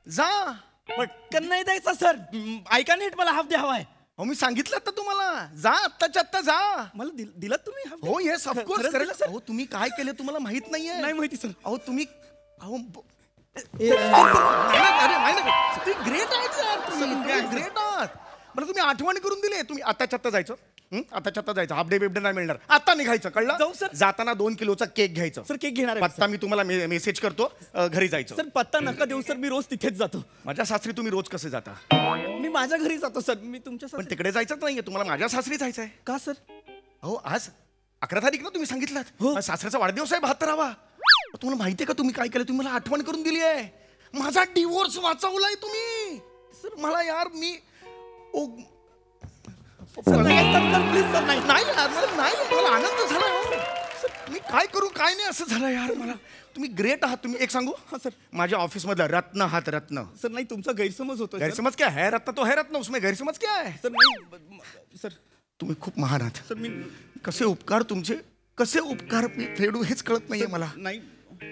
जा. पटकन नाही द्यायचा सर. ऐका नीट, मला हाफ डे हवा आहे. अहो मी सांगितलं तर तुम्हाला, जा आत्ताच्या आत्ता जा. मला दिलं तुम्ही half day? हो येस ऑफकोर्स खरंच करेल दिलं, सर? हो. तुम्ही काय केलं तुम्हाला माहित नाहीये. नाही माहिती सर. अहो तुम्ही, अहो तुम्ही ग्रेट आहात यार. तुम्ही ग्रेट आहात. बरं तुम्ही आठवण करून दिली. तुम्ही आत्ताच्या आत्ता जायचं. आत्ताच्या आत्ता जायचं. हाफ डे बिबडे नाही मिळणार. आता निघायचं, कळलं? जाऊ सर. जाताना 2 किलोचा केक घ्यायचं. सर केक घेणार आहे पत्ता मी तुम्हाला मेसेज करतो, घरी जायचं. सर. पत्ता नका देऊ सर, मी रोज तिथेच जातो. माझ्या सासरी तुम्ही रोज कसे जाता? मी माझ्या घरी जातो सर. मी तुमच्या पण तिकडे जायचंच नाहीये तुम्हाला, माझ्या सासरी जायचंय. का सर? हो आज 11 तारीख ना, तुम्ही सांगितलं. हो. सासऱ्याचा वाढदिवस आहे 72वा. तुम्हाला माहितीये का तुम्ही काय केलं? तुम्ही मला आठवण करून दिली आहे. माझा डिवोर्स वाचवलाय तुम्ही. सर मला यार, मी प्लीज सर. नाही नाही यार, मला आनंद झाला. सर मी काय करू काय नाही असं झालं यार मला. तुम्ही ग्रेट आहात. तुम्ही एक सांगू सर. माझ्या ऑफिस मधला रत्न आहात. रत्न. सर नाही, तुमचा गैरसमज होतो. गैरसमज क्या है? रत्न तो है रत्न, उसमें गैरसमज क्या है? सर नाही सर. तुम्ही खूप महान आहात. सर मी कसे उपकार तुमचे, कसे उपकार मी फेडू हेच कळत नाहीये मला. नाही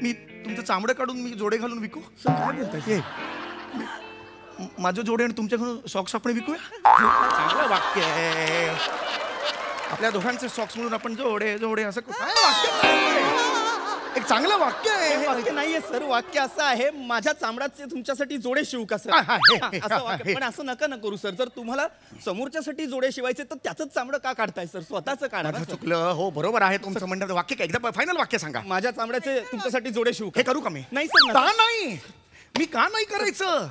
मी तुमचं चामडं काढून मी जोडे घालून विकू? सर. काय बोलताय? माझं जोडे आणि तुमच्याकडून सॉक्स आपण विकूया? चांगलं वाक्य आहे. आपल्या दोघांचे सॉक्स म्हणून आपण जोडे जोडे असं काय वाक्य आहे? एक चांगलं वाक्य आहे. वाक्य नाहीये सर. वाक्य असं आहे, माझ्या चामड्याचे तुमच्यासाठी जोडे शिवू का सर? असं वाक्य. पण असं नका ना करू सर. जर तुम्हाला समोरच्यासाठी जोडे शिवायचे तर त्याच चामडं का काढताय सर? स्वतःच काढा ना माझं सर. चुकलं. हो बरोबर आहे तुमचं म्हणणं. वाक्य काय एकदा फायनल वाक्य सांगा. माझ्या चामड्याचे तुमच्यासाठी जोडे शिवू हे का? करू का मी? नाही सर. का नाही? मी का नाही करायचं?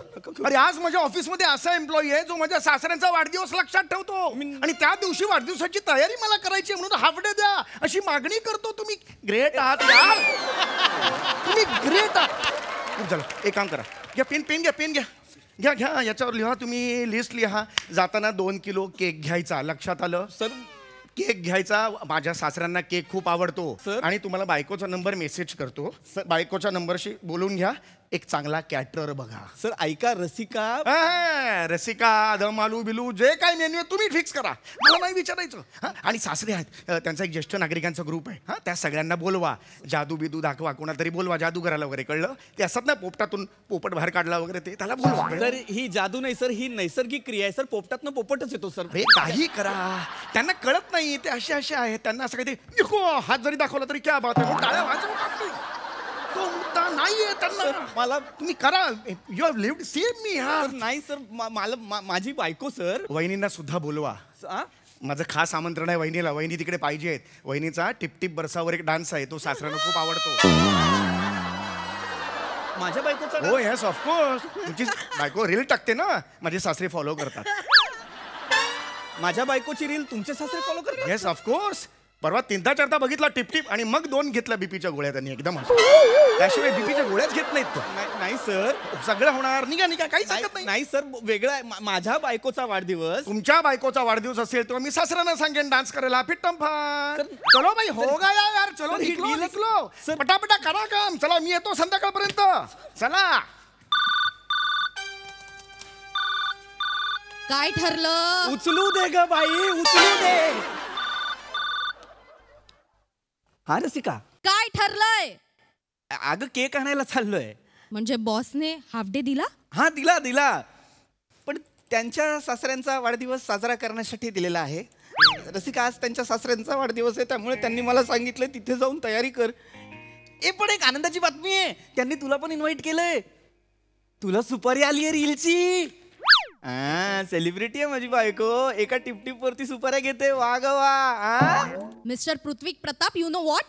अरे आज माझ्या ऑफिसमध्ये असा एम्प्लॉई आहे जो माझ्या सासऱ्यांचा वाढदिवस लक्षात ठेवतो आणि त्या दिवशी वाढदिवसाची तयारी मला करायची आहे, म्हणून हाफ डे द्या अशी मागणी करतो. तुम्ही ग्रेट आहात यार. तुम्ही ग्रेट आहात. खूप झालं. एक काम करा, घ्या पेन घ्या. घ्या याच्यावर लिहा. तुम्ही लिस्ट लिहा. जाताना 2 किलो केक घ्यायचा. लक्षात आलं? सर केक घ्यायचा. माझ्या सासऱ्यांना केक खूप आवडतो. सर. आणि तुम्हाला बायकोचा नंबर मेसेज करतो. बायकोच्या नंबरशी बोलून घ्या. एक चांगला कॅटरर बघा. सर ऐका, रसिका रसिका दम आलू बिलू जे काय मेन्यू आहे तुम्ही फिक्स करा, मला नाही विचारायचं. हा आणि सासरे आहेत, त्यांचा एक ज्येष्ठ नागरिकांचा ग्रुप आहे. हा त्या सगळ्यांना बोलवा. जादू बिदू दाखवा, कोणातरी बोलवा जादूगराला वगैरे, कळलं? ते असतात ना पोपटातून पोपट बाहेर काढला वगैरे, ते त्याला बोलवा. सर ही जादू नाही सर, ही नैसर्गिक क्रिया आहे सर. पोपटातनं पोपटच येतो सर. अरे काही करा, त्यांना कळत नाही ते असे आहेत. त्यांना असं काही हात जरी दाखवला तरी क्या बात आहे, टाळ्या वाजवतात. नाहीये त्यांना. मला तुम्ही करा. यू हॅव लिव्ड सेम मी यार. नाही सर, मला माझी बायको सर. वहिनींना सुद्धा बोलवा. माझं खास आमंत्रण आहे वहिनीला. वहिनी तिकडे पाहिजेत. वहिनीचा टिपटिप बरसावर एक डान्स आहे, तो सासऱ्यांना खूप आवडतो. माझ्या बायकोचा? हो येस ऑफकोर्स. तुमची बायको रील टाकते ना, माझे सासरे फॉलो करतात. माझ्या बायकोची रील तुमचे सासरे फॉलो करतात? Yes of course. परवा 3दा-4दा बघितला टिपटिप, आणि मग 2 घेतल्या बीपीच्या गोळ्या त्यांनी एकदम. त्याशिवाय बीपीच्या गोळ्याच घेत नाहीत तो. नाही सर, सगळं होणार. निघा काहीच हरकत नाही. नाही सर, वेगळं आहे. माझ्या बायकोचा वाढदिवस. तुमच्या बायकोचा वाढदिवस असेल तेव्हा मी सासऱ्यांना सांगेन डान्स करायला. फिट्टम फार. चलो भाई हो गया यार. चलो निघलो. पटापटा करा काम. चला मी येतो संध्याकाळपर्यंत. चला. काय ठरलं? उचलू दे ग बाई, उचलू दे. हा रसिका, काय ठरलंय? अगं केक आणायला चाललोय. म्हणजे बॉसने हाफ डे दिला? हा दिला. पण त्यांच्या सासऱ्यांचा वाढदिवस साजरा करण्यासाठी दिलेला आहे. रसिका, आज त्यांच्या सासऱ्यांचा वाढदिवस आहे, त्यामुळे त्यांनी मला सांगितलं तिथे जाऊन तयारी कर. पण एक आनंदाची बातमी आहे, त्यांनी तुला पण इन्व्हाइट केलंय. तुला सुपारी आली आहे रीलची. सेलिब्रिटी आहे माझी बायको, एका टिपटिप वरती सुपाऱ्या घेते. वा ग वा. Mister Prithvi Pratap, you know what,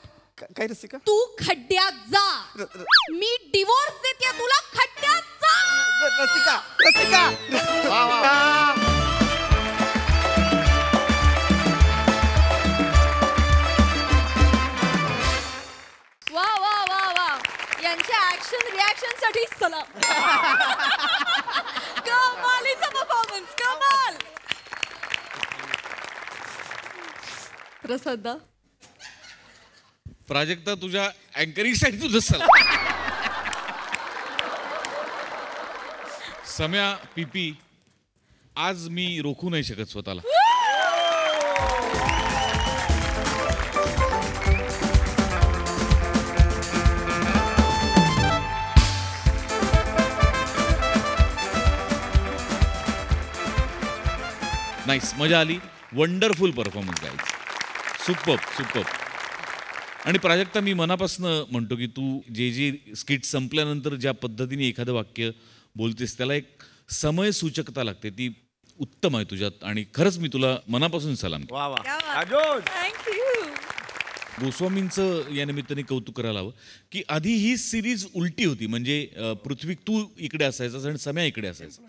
काय रसिका? तू खड्ड्यात जा. मी डिवोर्स देते तुला. खड्ड्यात जा. रसिका, रसिका. वा वा वा वा, यांच्या ऍक्शन रिॲक्शन साठी सलाम. कमालीचा परफॉर्मन्स, कमाल. प्रसादा, प्राजक्ता, तुझ्या अँकरिंगसाठी तुझं सलाम. सम्या, पीपी, आज मी रोखू नाही शकत स्वतःला. नाईस, मजा आली. Wonderful performance guys. सुपर्ब. आणि प्राजक्ता, मी मनापासून म्हणतो की तू जे स्किट संपल्यानंतर ज्या पद्धतीने एखादं वाक्य बोलतेस त्याला एक समय सूचकता लागते, ती उत्तम आहे तुझ्यात. आणि खरंच मी तुला मनापासून सलाम करतो. थँक्यू. गोस्वामींचं या निमित्ताने कौतुक करायला हवं की आधी ही सिरीज उलटी होती. म्हणजे पृथ्वी तू इकडे असायचास आणि सम्या इकडे असायचा.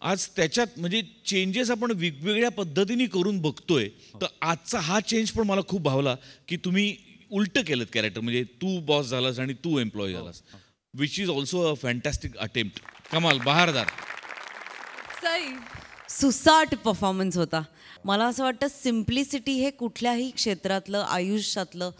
आज त्याच्यात म्हणजे चेंजेस आपण वेगवेगळ्या पद्धतीने करून बघतोय. तर आजचा हा चेंज पण मला खूप भावला की तुम्ही उलट केलं कॅरेक्टर. म्हणजे तू बॉस झालास आणि तू एम्प्लॉय झालास, which is also a fantastic attempt. कमाल, बहारदार. सई, सुसाट परफॉर्मन्स होता. मला असं वाटतं सिम्प्लिसिटी हे कुठल्याही क्षेत्रातलं, आयुष्यातलं,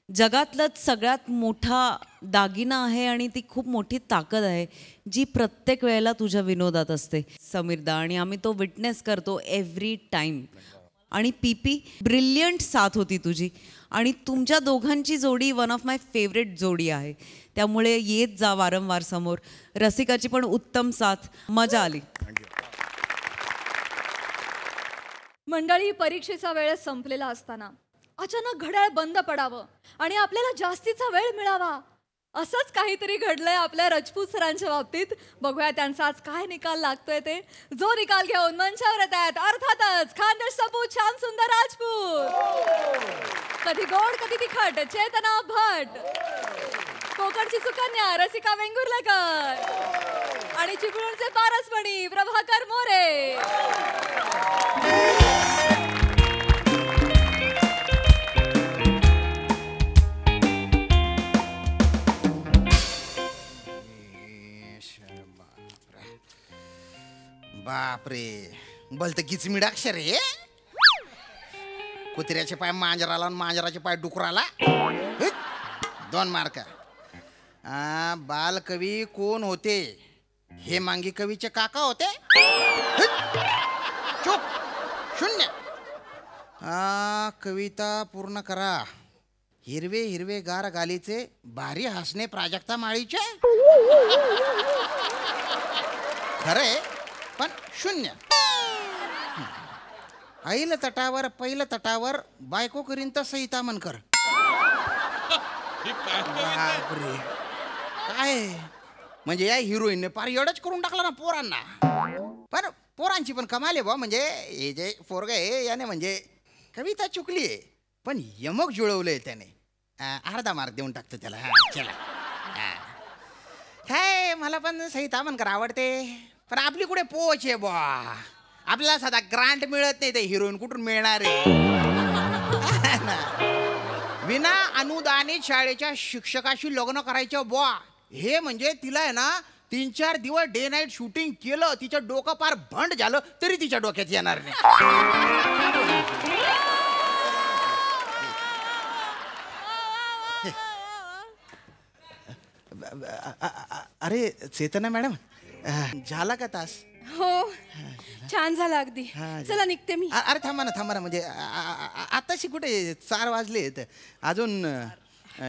जगातलंच सगळ्यात मोठा दागिना आहे आणि ती खूप मोठी ताकद आहे जी प्रत्येक वेळेला तुझ्या विनोदात असते समीरदा, आणि आम्ही तो विटनेस करतो एव्हरी टाईम. आणि पीपी, ब्रिलियंट साथ होती तुझी, आणि तुमच्या दोघांची जोडी वन ऑफ माय फेवरेट जोडी आहे, त्यामुळे येत जा वारंवार समोर. रसिकाची पण उत्तम साथ, मजा आली. मंडळी, परीक्षेचा वेळ संपलेला असताना अचानक घड्याळ बंद पडावं आणि आपल्याला जास्तीचा वेळ मिळावा, असंच काहीतरी घडलंय आपल्या राजपूत सरांच्या बाबतीत. बघूया त्यांचा आज काय निकाल लागतोय ते. जो निकाल घेऊन मंचावर येत आहेत अर्थातच खानदेश सपूत श्याम सुंदर राजपूत, कधी गोड कधी तिखट चेतना भट, कोकणची सुकन्या रसिका वेंगुर्लेकर, आणि चिपळूणचे पारसमणी प्रभाकर मोरे. बापरे, भलत किचमिड अक्षर आहे. कुत्र्याचे पाय मांजराला आणि मांजराचे पाय डुकराला. 2 मार्क. बालकवी कोण होते? हे मांगी कवीचे काका होते. चूक, 0. कविता पूर्ण करा. हिरवे हिरवे गार गालीचे भारी हसणे प्राजक्ता माळीचे. खरे पण 0. ऐल तटावर पहिलं तटावर बायको करीन तर सहिता मनकर. बापरे, काय म्हणजे या हिरोईनने पार एवढंच करून टाकलं ना पोरांना. पण पोरांची पण कमाल आहे बा. म्हणजे हे जे पोरग आहे याने म्हणजे कविता चुकली आहे पण यमक जुळवलंय त्याने. अर्धा मार्क देऊन टाकतो त्याला. चला, काय मला पण सहिता मनकर आवडते, पण आपली कुठे पोच आहे बा. आपल्याला साधा ग्रांट मिळत नाही, ते हिरोईन कुठून मिळणार आहे. विना अनुदानित शाळेच्या शिक्षकाशी लग्न करायचं बा. हे म्हणजे तिला आहे ना 3-4 दिवस डे नाईट शूटिंग केलं, तिचं डोकं पार भंड झालं तरी तिच्या डोक्यात येणार नाही. अरे चेतना मॅडम, झाला का तास? हो, छान झाला अगदी. चला निघते मी. अरे थांबा ना म्हणजे आताशी कुठे 4 वाजलेत, अजून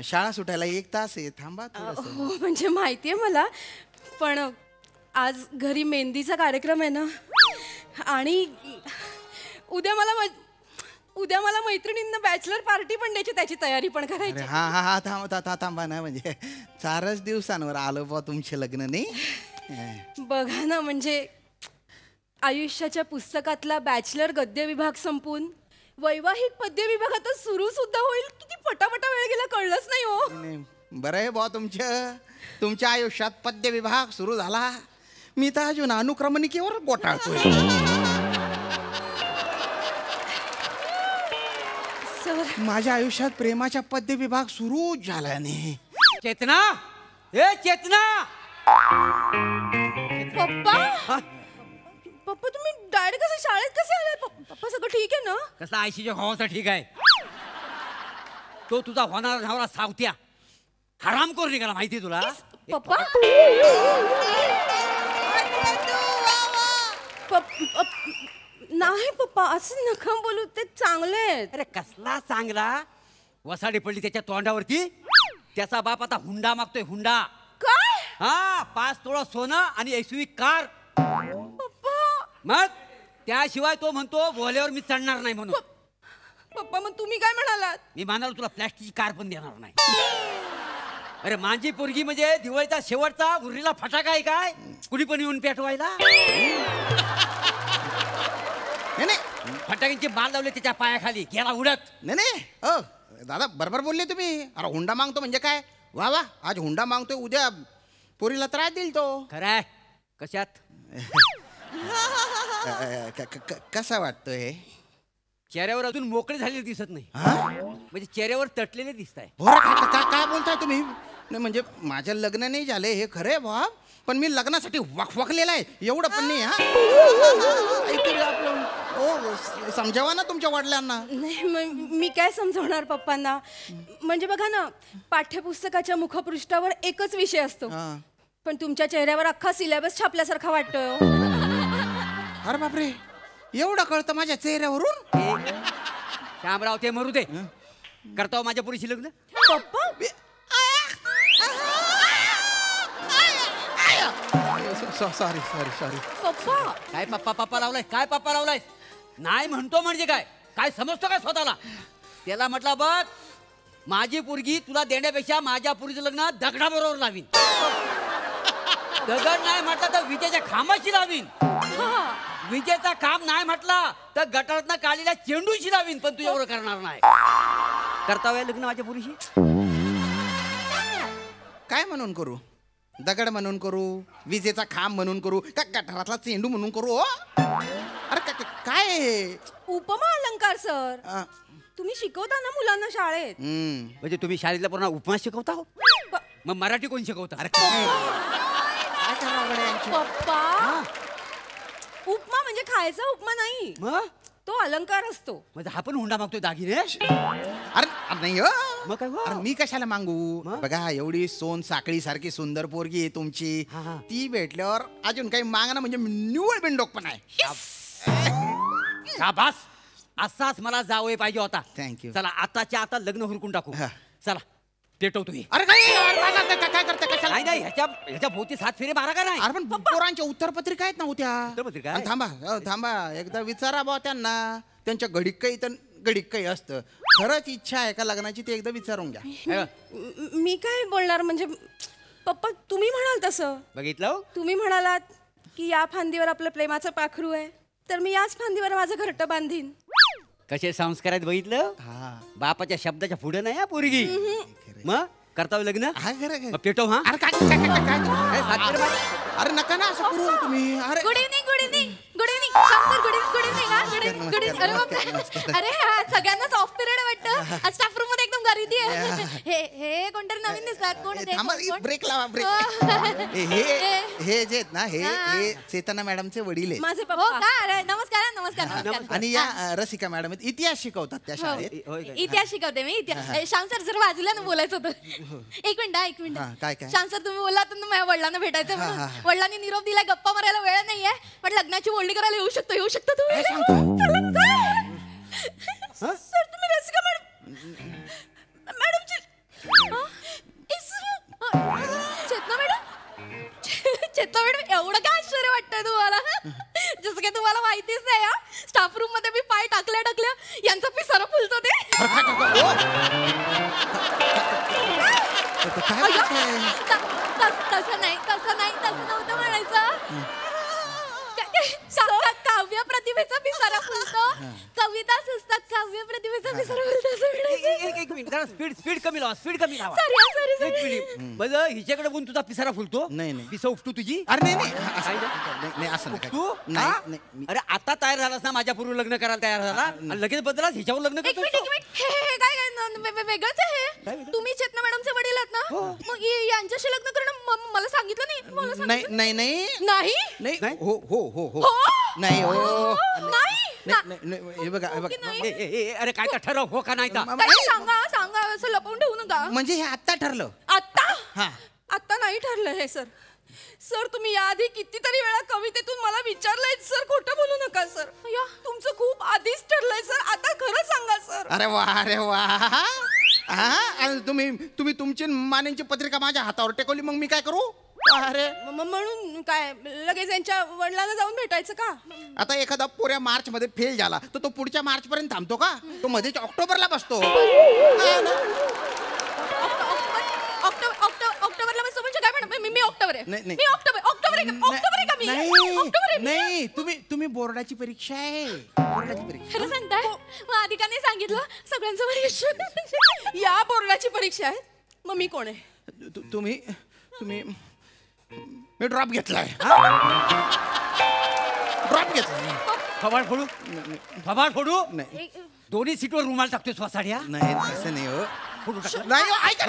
शाळा सुटायला 1 तास आहे. थांबा. हो म्हणजे माहितीये मला, पण आज घरी मेहंदीचा कार्यक्रम आहे ना, आणि उद्या मला मैत्रिणींना बॅचलर पार्टी पण द्यायची, त्याची तयारी पण करायची. अरे हा हा हा थांबा ना, म्हणजे 4च दिवसांवर आलं बा तुमचे लग्न नाही. बघा ना, म्हणजे आयुष्याच्या पुस्तकातला बॅचलर गद्य विभाग संपून वैवाहिक पद्य विभाग आता सुरू सुद्धा होईल. किती पटापटा वेळ गेला कळलंच नाही हो. बरं आहे बा तुमच्या आयुष्यात पद्य विभाग सुरू झाला. मी तर अजून अनुक्रमणिकेवर गोटाळतोय. माझ्या आयुष्यात प्रेमाच्या पद्य विभाग सुरू झाला नाही. चेतना, ए चेतना. पप्पा पप्पा तुम्ही डायरेक्ट कसे शाळेत कसे आले? पप्पा सगळं ठीक आहे ना? कसा आयशीच्या भावाचा ठीक आहे. तो तुझा होणारा नवरा सावत्या हरामखोर निघाला, माहिती तुला? पप्पा नाही पप्पा, असं नका बोलू, ते चांगले आहेत. अरे कसला चांगला? वसाडी पडली त्याच्या तोंडावरती. त्याचा बाप आता हुंडा मागतोय, हुंडा. काय? हा, 5 तोळा सोनं आणि SUV कार. मग त्याशिवाय तो म्हणतो बोल्यावर मी चढणार नाही म्हणून. पप्पा मग तुम्ही काय म्हणालात? मी म्हणालो तुला प्लॅस्टिकची कार पण देणार नाही. अरे माझी पोरगी म्हणजे दिवाळीचा शेवटचा उरलेला फटाका आहे काय? कुणी पण येऊन पेटवायला. नाही फटाक्यांची बाल लावले त्याच्या पायाखाली, गेला उडत. नाही दादा बरोबर बोलले तुम्ही. अरे हुंडा मागतो म्हणजे काय? वा वा, आज हुंडा मागतोय, उद्या पोरीला त्रास देईल तो. खरंय. कशात? कसा वाटतोय? चेहऱ्यावर अजून मोकळे झालेले दिसत नाही, म्हणजे चेहऱ्यावर तटलेले दिसत आहे. काय बोलताय तुम्ही? नाही म्हणजे माझं लग्न नाही झालंय हे खरंय भाव, पण मी लग्नासाठी वखवखलेला आहे एवढं पण नाही. समजावा ना तुमच्या वडिलांना. नाही मी काय समजवणार पप्पांना? म्हणजे बघा ना, पाठ्यपुस्तकाच्या मुखपृष्ठावर एकच विषय असतो, पण तुमच्या चेहऱ्यावर अख्खा सिलेबस छापल्यासारखा वाटतोय. अरे बापरे, एवढं कळतं माझ्या चेहऱ्यावरून? शामराव ते मरू दे. करतो माझ्या पुरीशी लग्न? पप्पा सॉरी पप्पा. काय पप्पा लावलाय? काय पप्पा लावलाय? नाही म्हणतो म्हणजे काय? काय समजतो काय स्वतःला? त्याला म्हटलं बघ, माझी पोरगी तुला देण्यापेक्षा माझ्या पुरीचं लग्न दगडाबरोबर लावीन. दगड नाही म्हटलं तर विजेच्या खांबाशी लावीन. विजेचा खांब नाही म्हटला तर गटारातनं काढलेल्या चेंडूशी लावीन. पण तू एवढं करणार नाही. करता वेळ लग्न माझ्या पुरीशी? काय म्हणून करू? दगड म्हणून करू? विजेचा खांब म्हणून करू? का गटारातला चेंडू म्हणून करू? अरे काय उपमा अलंकार सर, तुम्ही शिकवता ना मुलांना शाळेत? म्हणजे तुम्ही शाळेतल्या पोरांना उपमा शिकवता हो? मग मराठी कोण शिकवता? अरे पप्पा, उपमा म्हणजे खायचा उपमा नाही, तो अलंकार असतो. म्हणजे हा पण हुंडा मागतोय दागिने? अरे नाही हो. मग काय? अरे मी कशाला मागू? बघा एवढी सोन साखळी सारखी सुंदर पोरगी आहे तुमची, ती भेटल्यावर अजून काही मागणं म्हणजे निवळ बिंडोक पण आहे. शाबास, असाच मला जावई पाहिजे होता. थँक्यू. चला आताच्या आता लग्न हुरकून टाकू. चला पेटवतो. अरे काय करता? कशाला? नाही ह्याच्या भोवती 7 फेरे मारा का नाही? अरे पण पोरांच्या उत्तरपत्रिका आहेत ना होत्या. उत्तरपत्रिका? थांबा एकदा विचारा बा त्यांना. त्यांच्या घडीक काही तर घडीक काही असतं. खरंच इच्छा आहे का लग्नाची ते एकदा विचारून घ्या. मी काय बोलणार? म्हणजे पप्पा तुम्ही म्हणाल तसं. बघितलं, तुम्ही म्हणालात की या फांदीवर आपलं प्रेमाचं पाखरू आहे, तर मी याच फांदीवर माझं घरटं बांधीन. कसे संस्कार आहेत बघितलं? बापाच्या शब्दाच्या पुढे नाही हा पोरगी. मग करता लग्न? पेटव. हा अरे नका ना असं करू तुम्ही. गुड इव्हनिंग शांतर. Good evening. अरे सगळ्यांनाच ऑफ पिरियड वाटतं. स्टाफ रूम मध्ये एकदम गर्दी आहे. हे कोणतरी नवीन दिसतात. कोण? ब्रेक लावा, ब्रेक. हे जे आहेत ना, हे चेतना मॅडमचे वडील आहेत. माझे पप्पा. का? नमस्कार. आणि या रसिका मॅडम इतिहास शिकवतात त्या शाळेत. इतिहास शिकवते मी. श्याम सर जर बाजूला बोलायचं होतं. एक मिनिट. काय श्याम सर तुम्ही बोललात ना माझ्या वडिलांना भेटायचं म्हणून. वडिलांनी निरोप दिला. गप्पा मारायला वेळ नाहीये, पण लग्नाची बोलणी करायला येऊ शकतो तुम्ही. सर तुम्ही रसिका मॅडमची चेतना मॅडम एवढं काय आश्चर्य वाटतंय तुम्हाला? जसं काय तुम्हाला माहितीच नाही. स्टाफ रूम मध्ये मी पाय टाकल्या यांचा पिसारा फुलतो ते. तसं नाही तसं नव्हतं म्हणायचं. काव्य प्रतिभेचा पिसारा फुलतो. कविता सुचतात काव्य प्रतिभेचा पिसारा फुलतो असं म्हणायचं. एक मिनिट जरा स्पीड कमी लावा. Sorry. एक मिनिट बरं हिच्याकडे बघून तुझा पिसारा फुलतो. नाही. पिसा उपटू तुझी. अरे नाही असं नका. तू नाही. अरे आता तयार झालास ना माझ्या पूर्वी लग्न करायला तयार झाला आणि लगेच बदलास हिच्यावर लग्न एक मिनिट हे काय वेगळंच आहे. तुम्ही चेतना मॅडमचे वडील आहात ना. मग यांच्याशी लग्न करणं मला सांगितलं नाही. नाही. हो. नाही हे बघा अरे काय का ठरव हो का नाही सांगा असं लपवून ठेवू नका. म्हणजे हे आत्ता ठरलं. आत्ता नाही ठरलं हे सर. तुम्ही याआधी कितीतरी वेळा कवितेतून मला विचारलंय सर. खोटं बोलू नका सर. तुमचं खूप आधीच ठरलंय सर. आता खरं सांगा सर. अरे वा आणि तुम्ही तुमची मान्यांची पत्रिका माझ्या हातावर टेकवली मग मी काय करू? अरे म्हणून काय लगेच यांच्या वडिलांना जाऊन भेटायचं का? आता एखादा पुऱ्या मार्च मध्ये फेल झाला तर तो पुढच्या मार्च पर्यंत थांबतो का? तो मध्येच ऑक्टोबरला बसतो. ऑक्टोबरला बसतो म्हणजे काय म्हणत मी ऑक्टोबर आहे. नाही. मी ऑक्टोबर आहे का मी? नाही तुम्ही बोर्डाची परीक्षा आहे. बोर्डाची परीक्षा खरं सांगताय? मग आधी का नाही सांगितलं? सगळ्यांचं परीक्षा या बोर्डाची परीक्षा आहे. मग मी कोण आहे? तुम्ही मी ड्रॉप घेतलाय. फबाड फोडू नाही. दोन्ही सीटवर रुमाल टाकतोय स्वसाड्या. नाही असं नाही हो. नाही ऐका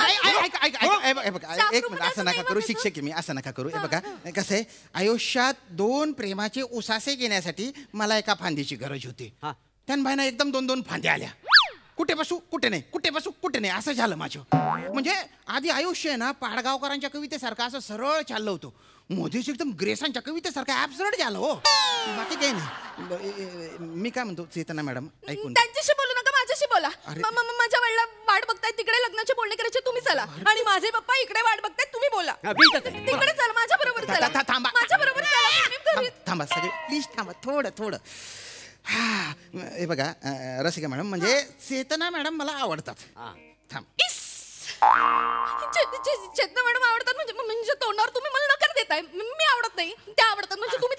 एक मिनिट असं नका करू. शिक्षक आहे मी असं नका करू. हे बघा कसं आहे आयुष्यात 2 प्रेमाचे उसासे घेण्यासाठी मला एका फांदीची गरज होती. त्यांना एकदम 2 फांद्या आल्या. कुठे बसू कुठे नाही असं झालं माझं. म्हणजे आधी आयुष्य आहे ना पाडगावकरांच्या कवितेसारखं असं सरळ चाललं होतं. मोदीच एकदम ग्रेसांच्या कवितेसारखं ॲब्सर्ड झालं हो. बाकी काही नाही. मी काय म्हणतो चेतना मॅडम ऐकून त्यांच्याशी बोलू नका माझ्याशी बोला. माझ्या वडिला वाट बघतायत तिकडे लग्नाचे बोलणे करायचे तुम्ही चला. आणि माझे पप्पा इकडे वाट बघतायत तुम्ही बोला. तिकडे चला माझ्या बरोबर चला. थांबा माझ्या बरोबर चला. थांबा सगळे प्लीज थांबा थोडं. हे बघा रसिका मॅडम म्हणजे चेतना मॅडम मला आवडतात. थांब. चेतना मॅडम आवडतात म्हणजे तोंडावर तुम्ही मला नकार देताय. मी आवडत नाही त्या आवडतात म्हणजे तुम्ही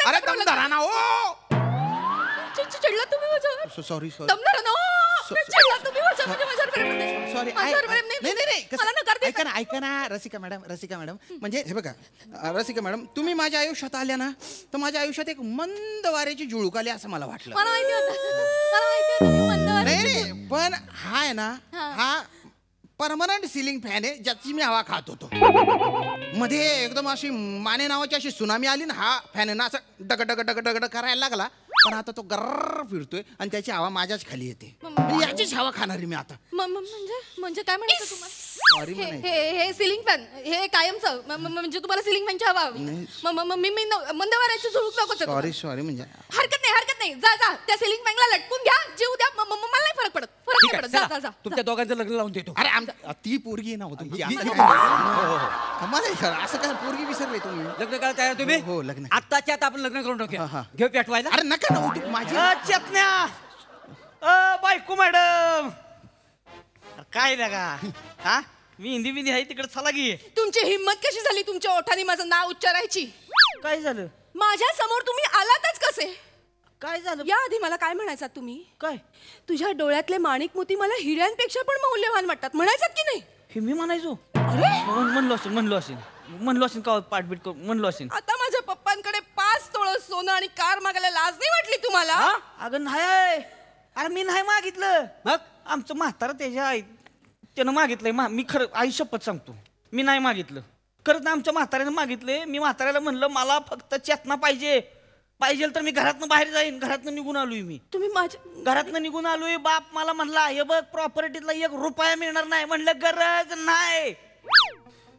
चिडला तुम्ही माझ्यावर. सॉरी दमदार ना चिडला तुम्ही माझ्यावर म्हणजे माझ्यावर प्रेम नाही. सॉरी मला नकार देता. ऐका ना रसिका मॅडम म्हणजे हे बघा रसिका मॅडम तुम्ही माझ्या आयुष्यात आल्या ना तर माझ्या आयुष्यात एक मंद वाऱ्याची झुळूक आली असं मला वाटलं. मला माहिती होतं मंद वाऱ्याची. नाही पण हा आहे ना हा परमनंट सिलिंग फॅन आहे ज्याची मी हवा खात होतो. मध्ये एकदम अशी माने नावाची अशी सुनामी आली ना हा फॅन आहे ना असं डग करायला लागला. पण आता तो गर्र फिरतोय आणि त्याची हवा माझ्याच खाली येते. याचीच हवा खाणारी मी आता. म्हणजे काय म्हणायचं तुम्हाला? सॉरी हे सिलिंग फॅन हे कायमचं म्हणजे तुम्हाला सिलिंग फॅनची हवा हवी. मी मंद वाऱ्याची झुळूक नको. सॉरी म्हणजे हरकत नाही जा त्या सिलिंग फॅनला लटकून घ्या जीव द्या. मला नाही फरक पडत. जा तुमच्या दोघांचं लग्न लावून देतो. अरे ती पोरगी ना तुमची असं काय पोरगी विसरले तुम्ही? लग्न करायला तयार तुम्ही? हो लग्न आत्ताच्या आता आपण लग्न करून टाकूया. घेऊ पेटवायला. अरे नका ना माझी चेतन्या बायको मॅडम काय का मी हिंदी बिंदी आहे तिकडे चला की. तुमची हिंमत कशी झाली तुमच्या ओठाने माझं नाव उच्चारायची? काय झालं? माझ्या समोर तुम्ही आलातच कसे? काय झालं? या आधी मला काय म्हणायचं तुम्ही? काय? तुझ्या डोळ्यातले माणिक मोती मला हिऱ्यांपेक्षा पण मौल्यवान वाटतात म्हणायचं की नाही? हे मी म्हणायचो. म्हणलो असेल का पाठबीट म्हणलो असेल. आता माझ्या पप्पांकडे 5 तोळं सोनं आणि कार मागायला लाज नाही वाटली तुम्हाला? अगं नाही. अरे मी नाही मागितलं. मग आमचं म्हातारा त्यानं मागितलंय. मी खरं आई शपथ सांगतो मी नाही मागितलं. खरंच आमच्या म्हाताऱ्यानं मागितले. मी म्हाताऱ्याला म्हणलं मला फक्त चेतना पाहिजे तर मी घरातनं बाहेर जाईन. घरातनं निघून आलोय मी. तुम्ही माझ्या घरातनं निघून आलोय. बाप मला म्हणला हे बघ प्रॉपर्टीतला 1 रुपया मिळणार नाही. म्हणलं गरज नाही.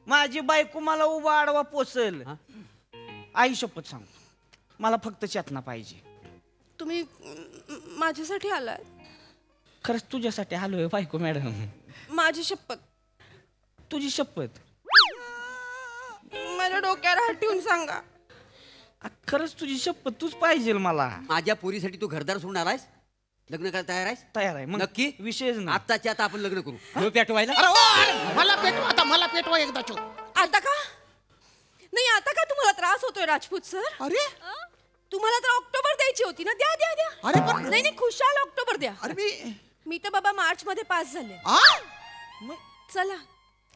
माझी बायको मला उभा आडवा पोचल. आई शपथ सांगतो मला फक्त चेतना पाहिजे. तुम्ही माझ्यासाठी आलाय? खरंच तुझ्यासाठी आलोय बायको मॅडम. माझी शपथ. तुझी शपथ. माझ्या डोक्यावर हात ठेवून सांगा. खरंच तुझी शपथ तूच पाहिजे मला. माझ्या पोरीसाठी तू घरदार सोडून आलायस? लग्न करायला तयार आहेस? तयार आहे. मग नक्की? विषयच ना. आत्ताच्या आता आपण लग्न करू. पेटवायला मला पेटवा आता, मला पेटवा एकदाच. आता का नाही, आता का तुम्हाला त्रास होतोय राजपूत सर? अरे तुम्हाला तर ऑक्टोबर द्यायची होती ना, द्या द्या द्या. अरे पण नाही नाही, खुशाल ऑक्टोबर द्या. अरे मी तर बाबा मार्च मध्ये पास झाले. चला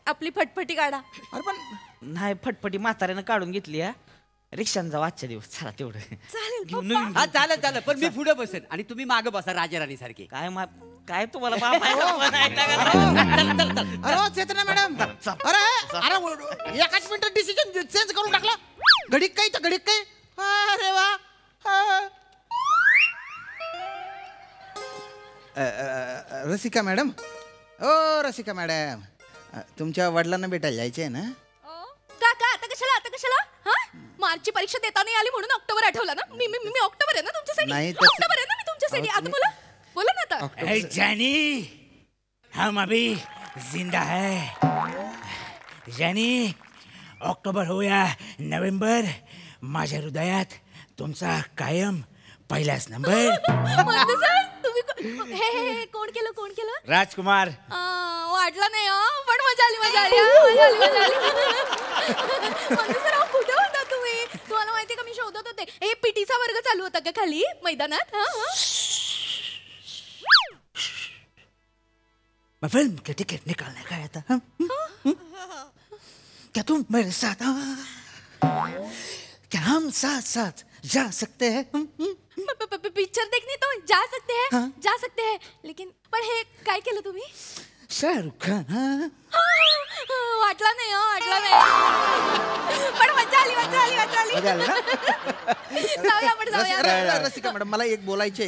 आपली फटफटी काढा. अरे पण नाही, फटफटी म्हाताऱ्यानं काढून घेतली. रिक्षान जाऊ आजच्या दिवस. चला तेवढं चालेल घेऊन पप्पा. नवीन. हा चालेल चालेल, पण मी पुढे बसेन आणि तुम्ही मागे बसा राजाराणी सारखे. काय तुम्हाला बाप आहे का? अरे चेतना मॅडम, अरे अरे एकाच मिनिटात डिसिजन चेंज करून टाकला. घडीक काही तर घडीक काही. अरे वा. रसिका मॅडम, ओ रसिका मॅडम, तुमच्या वडिलांना भेटायला जायचे ना? का का आता कशाला, आता कशाला? हा, मार्चची परीक्षा देता नाही आली म्हणून ऑक्टोबर आठवला ना? मी मी मी ऑक्टोबर आहे ना तुमच्यासाठी. नाही तसं- ऑक्टोबर आहे ना मी तुमच्यासाठी. आता बोला बोला ना आता. जानी, हम अभी जिंदा है. जानी, ऑक्टोबर हो या नोव्हेंबर, माझ्या हृदयात तुमचा कायम पहिलाच नंबर. मंदू सर, तुम्ही हे हे हे, कोण केलं कोण केलं? राजकुमार. वाटलं नाही हो, पण मजा आली मजा आली. मजा आली मजा आली. मंदू सर, अहो, कुठे होता तुम्ही? तुम्हाला माहिती का मी शोधत होते. हे पीटीचा वर्ग चालू होता का खाली मैदानात? मैं फिल्म के टिकट निकालने गया था. क्या तुम मेरे साथ? क्या हम साथ साथ जा सकते हैं? पिक्चर देखने तो जा सकते हैं, जा सकते हैं, लेकिन पण हे काय केलं तुम्ही? शाहरुख खान. वाटला नाही हो, वाटला नाही, पण मजा आली मजा आली मजा आली. जाऊया आपण जाऊया. रसिका मॅडम, मला एक बोलायचे,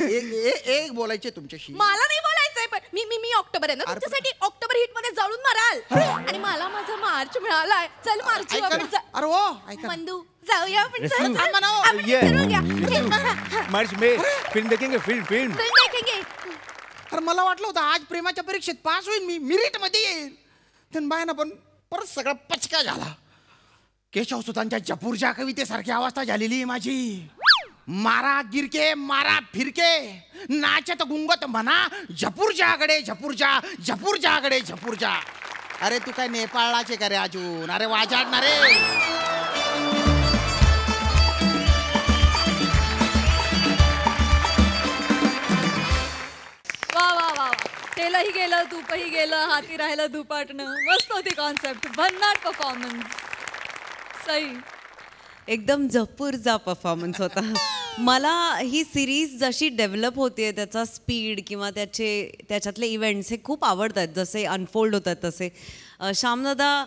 एक बोलायचे तुमच्याशी. मला नाही बोलायचंय, पण मी मी मी ऑक्टोबर आहे ना तुमच्यासाठी. ऑक्टोबर हिट मध्ये जळून माराल आणि मला माझा मार्च मिळालाय. चल मार्च अरे हो, ऐका ना. मंदू जाऊया आपण. चल, रसू. थांबा ना हो. आपण ये. ठरवून घ्या. मार्च में फिल्म देखेंगे. फिल्म फिल्म देखेंगे. अरे मला वाटलं होतं आज प्रेमाच्या परीक्षेत पास होईल, मी मिरिट मध्ये येईल. पण बायना पण परत सगळा पचका झाला. केशवसुतांच्या जपूरच्या कवितेसारखी अवस्था झालेली आहे माझी. मारा गिरके मारा फिरके, नाचत गुंगत म्हणा झपूरच्याकडे झपूरच्या, झपूरच्याकडे झपूरच्या. अरे तू काय नेपाळाचे का रे अजून? अरे वाजाडणार रे. वा वा वा वा, तेलही गेलं तूपही गेलं, हाती राहिलं धुपाटणं. मस्त होती कॉन्सेप्ट. भन्नाट परफॉर्मन्स. सही. एकदम जपूरचा परफॉर्मन्स होता. मला ही सिरीज जशी डेव्हलप होते, त्याचा स्पीड किंवा त्याच्यातले इव्हेंट्स हे खूप आवडतात. जसे अनफोल्ड होतात तसे. श्यामदादा,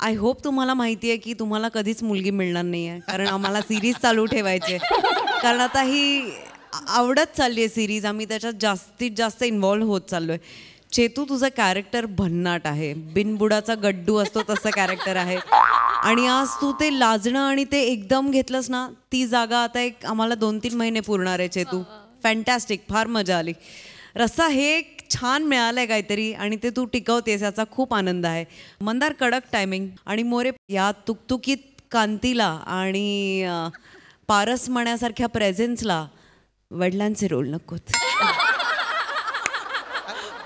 आय होप तुम्हाला माहिती आहे की तुम्हाला कधीच मुलगी मिळणार नाही आहे, कारण आम्हाला सिरीज चालू ठेवायची आहे. कारण आता ही आवडत चालली आहे सिरीज. आम्ही त्याच्यात जास्तीत जास्त इन्व्हॉल्व्ह होत चाललो आहे. चेतू, तुझं कॅरेक्टर भन्नाट आहे. बिनबुडाचा गड्डू असतो तसं कॅरेक्टर आहे. आणि आज तू ते लाजणं आणि ते एकदम घेतलंस ना, ती जागा आता एक आम्हाला 2-3 महिने पुरणार आहे. चेतू, फॅन्टॅस्टिक, फार मजा आली. रस्सा हे एक छान मिळालंय काहीतरी आणि ते तू टिकवतेस याचा खूप आनंद आहे. मंदार, कडक टायमिंग. आणि मोरे, या तुकतुकीत कांतीला आणि पारस म्हणण्यासारख्या प्रेझेन्सला वडिलांचे रोल नकोत.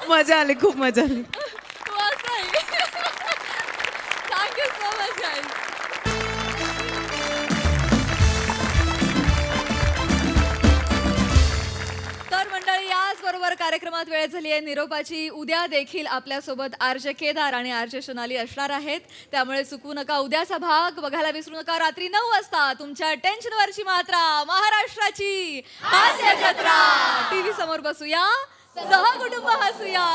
मजा आली, खूप मजा आली. Thank you so much guys. तर मंडळी, याचबरोबर कार्यक्रमात वेळ झाली आहे निरोपाची. उद्या देखील आपल्यासोबत आरजे केदार आणि आरजे सोनाली असणार आहेत, त्यामुळे चुकवू नका. उद्याचा भाग बघायला विसरू नका. रात्री 9 वाजता तुमच्या टेन्शनवरची मात्रा, महाराष्ट्राची हास्य जत्रा. टीव्ही समोर बसूया, सहकुटुंब हसूया.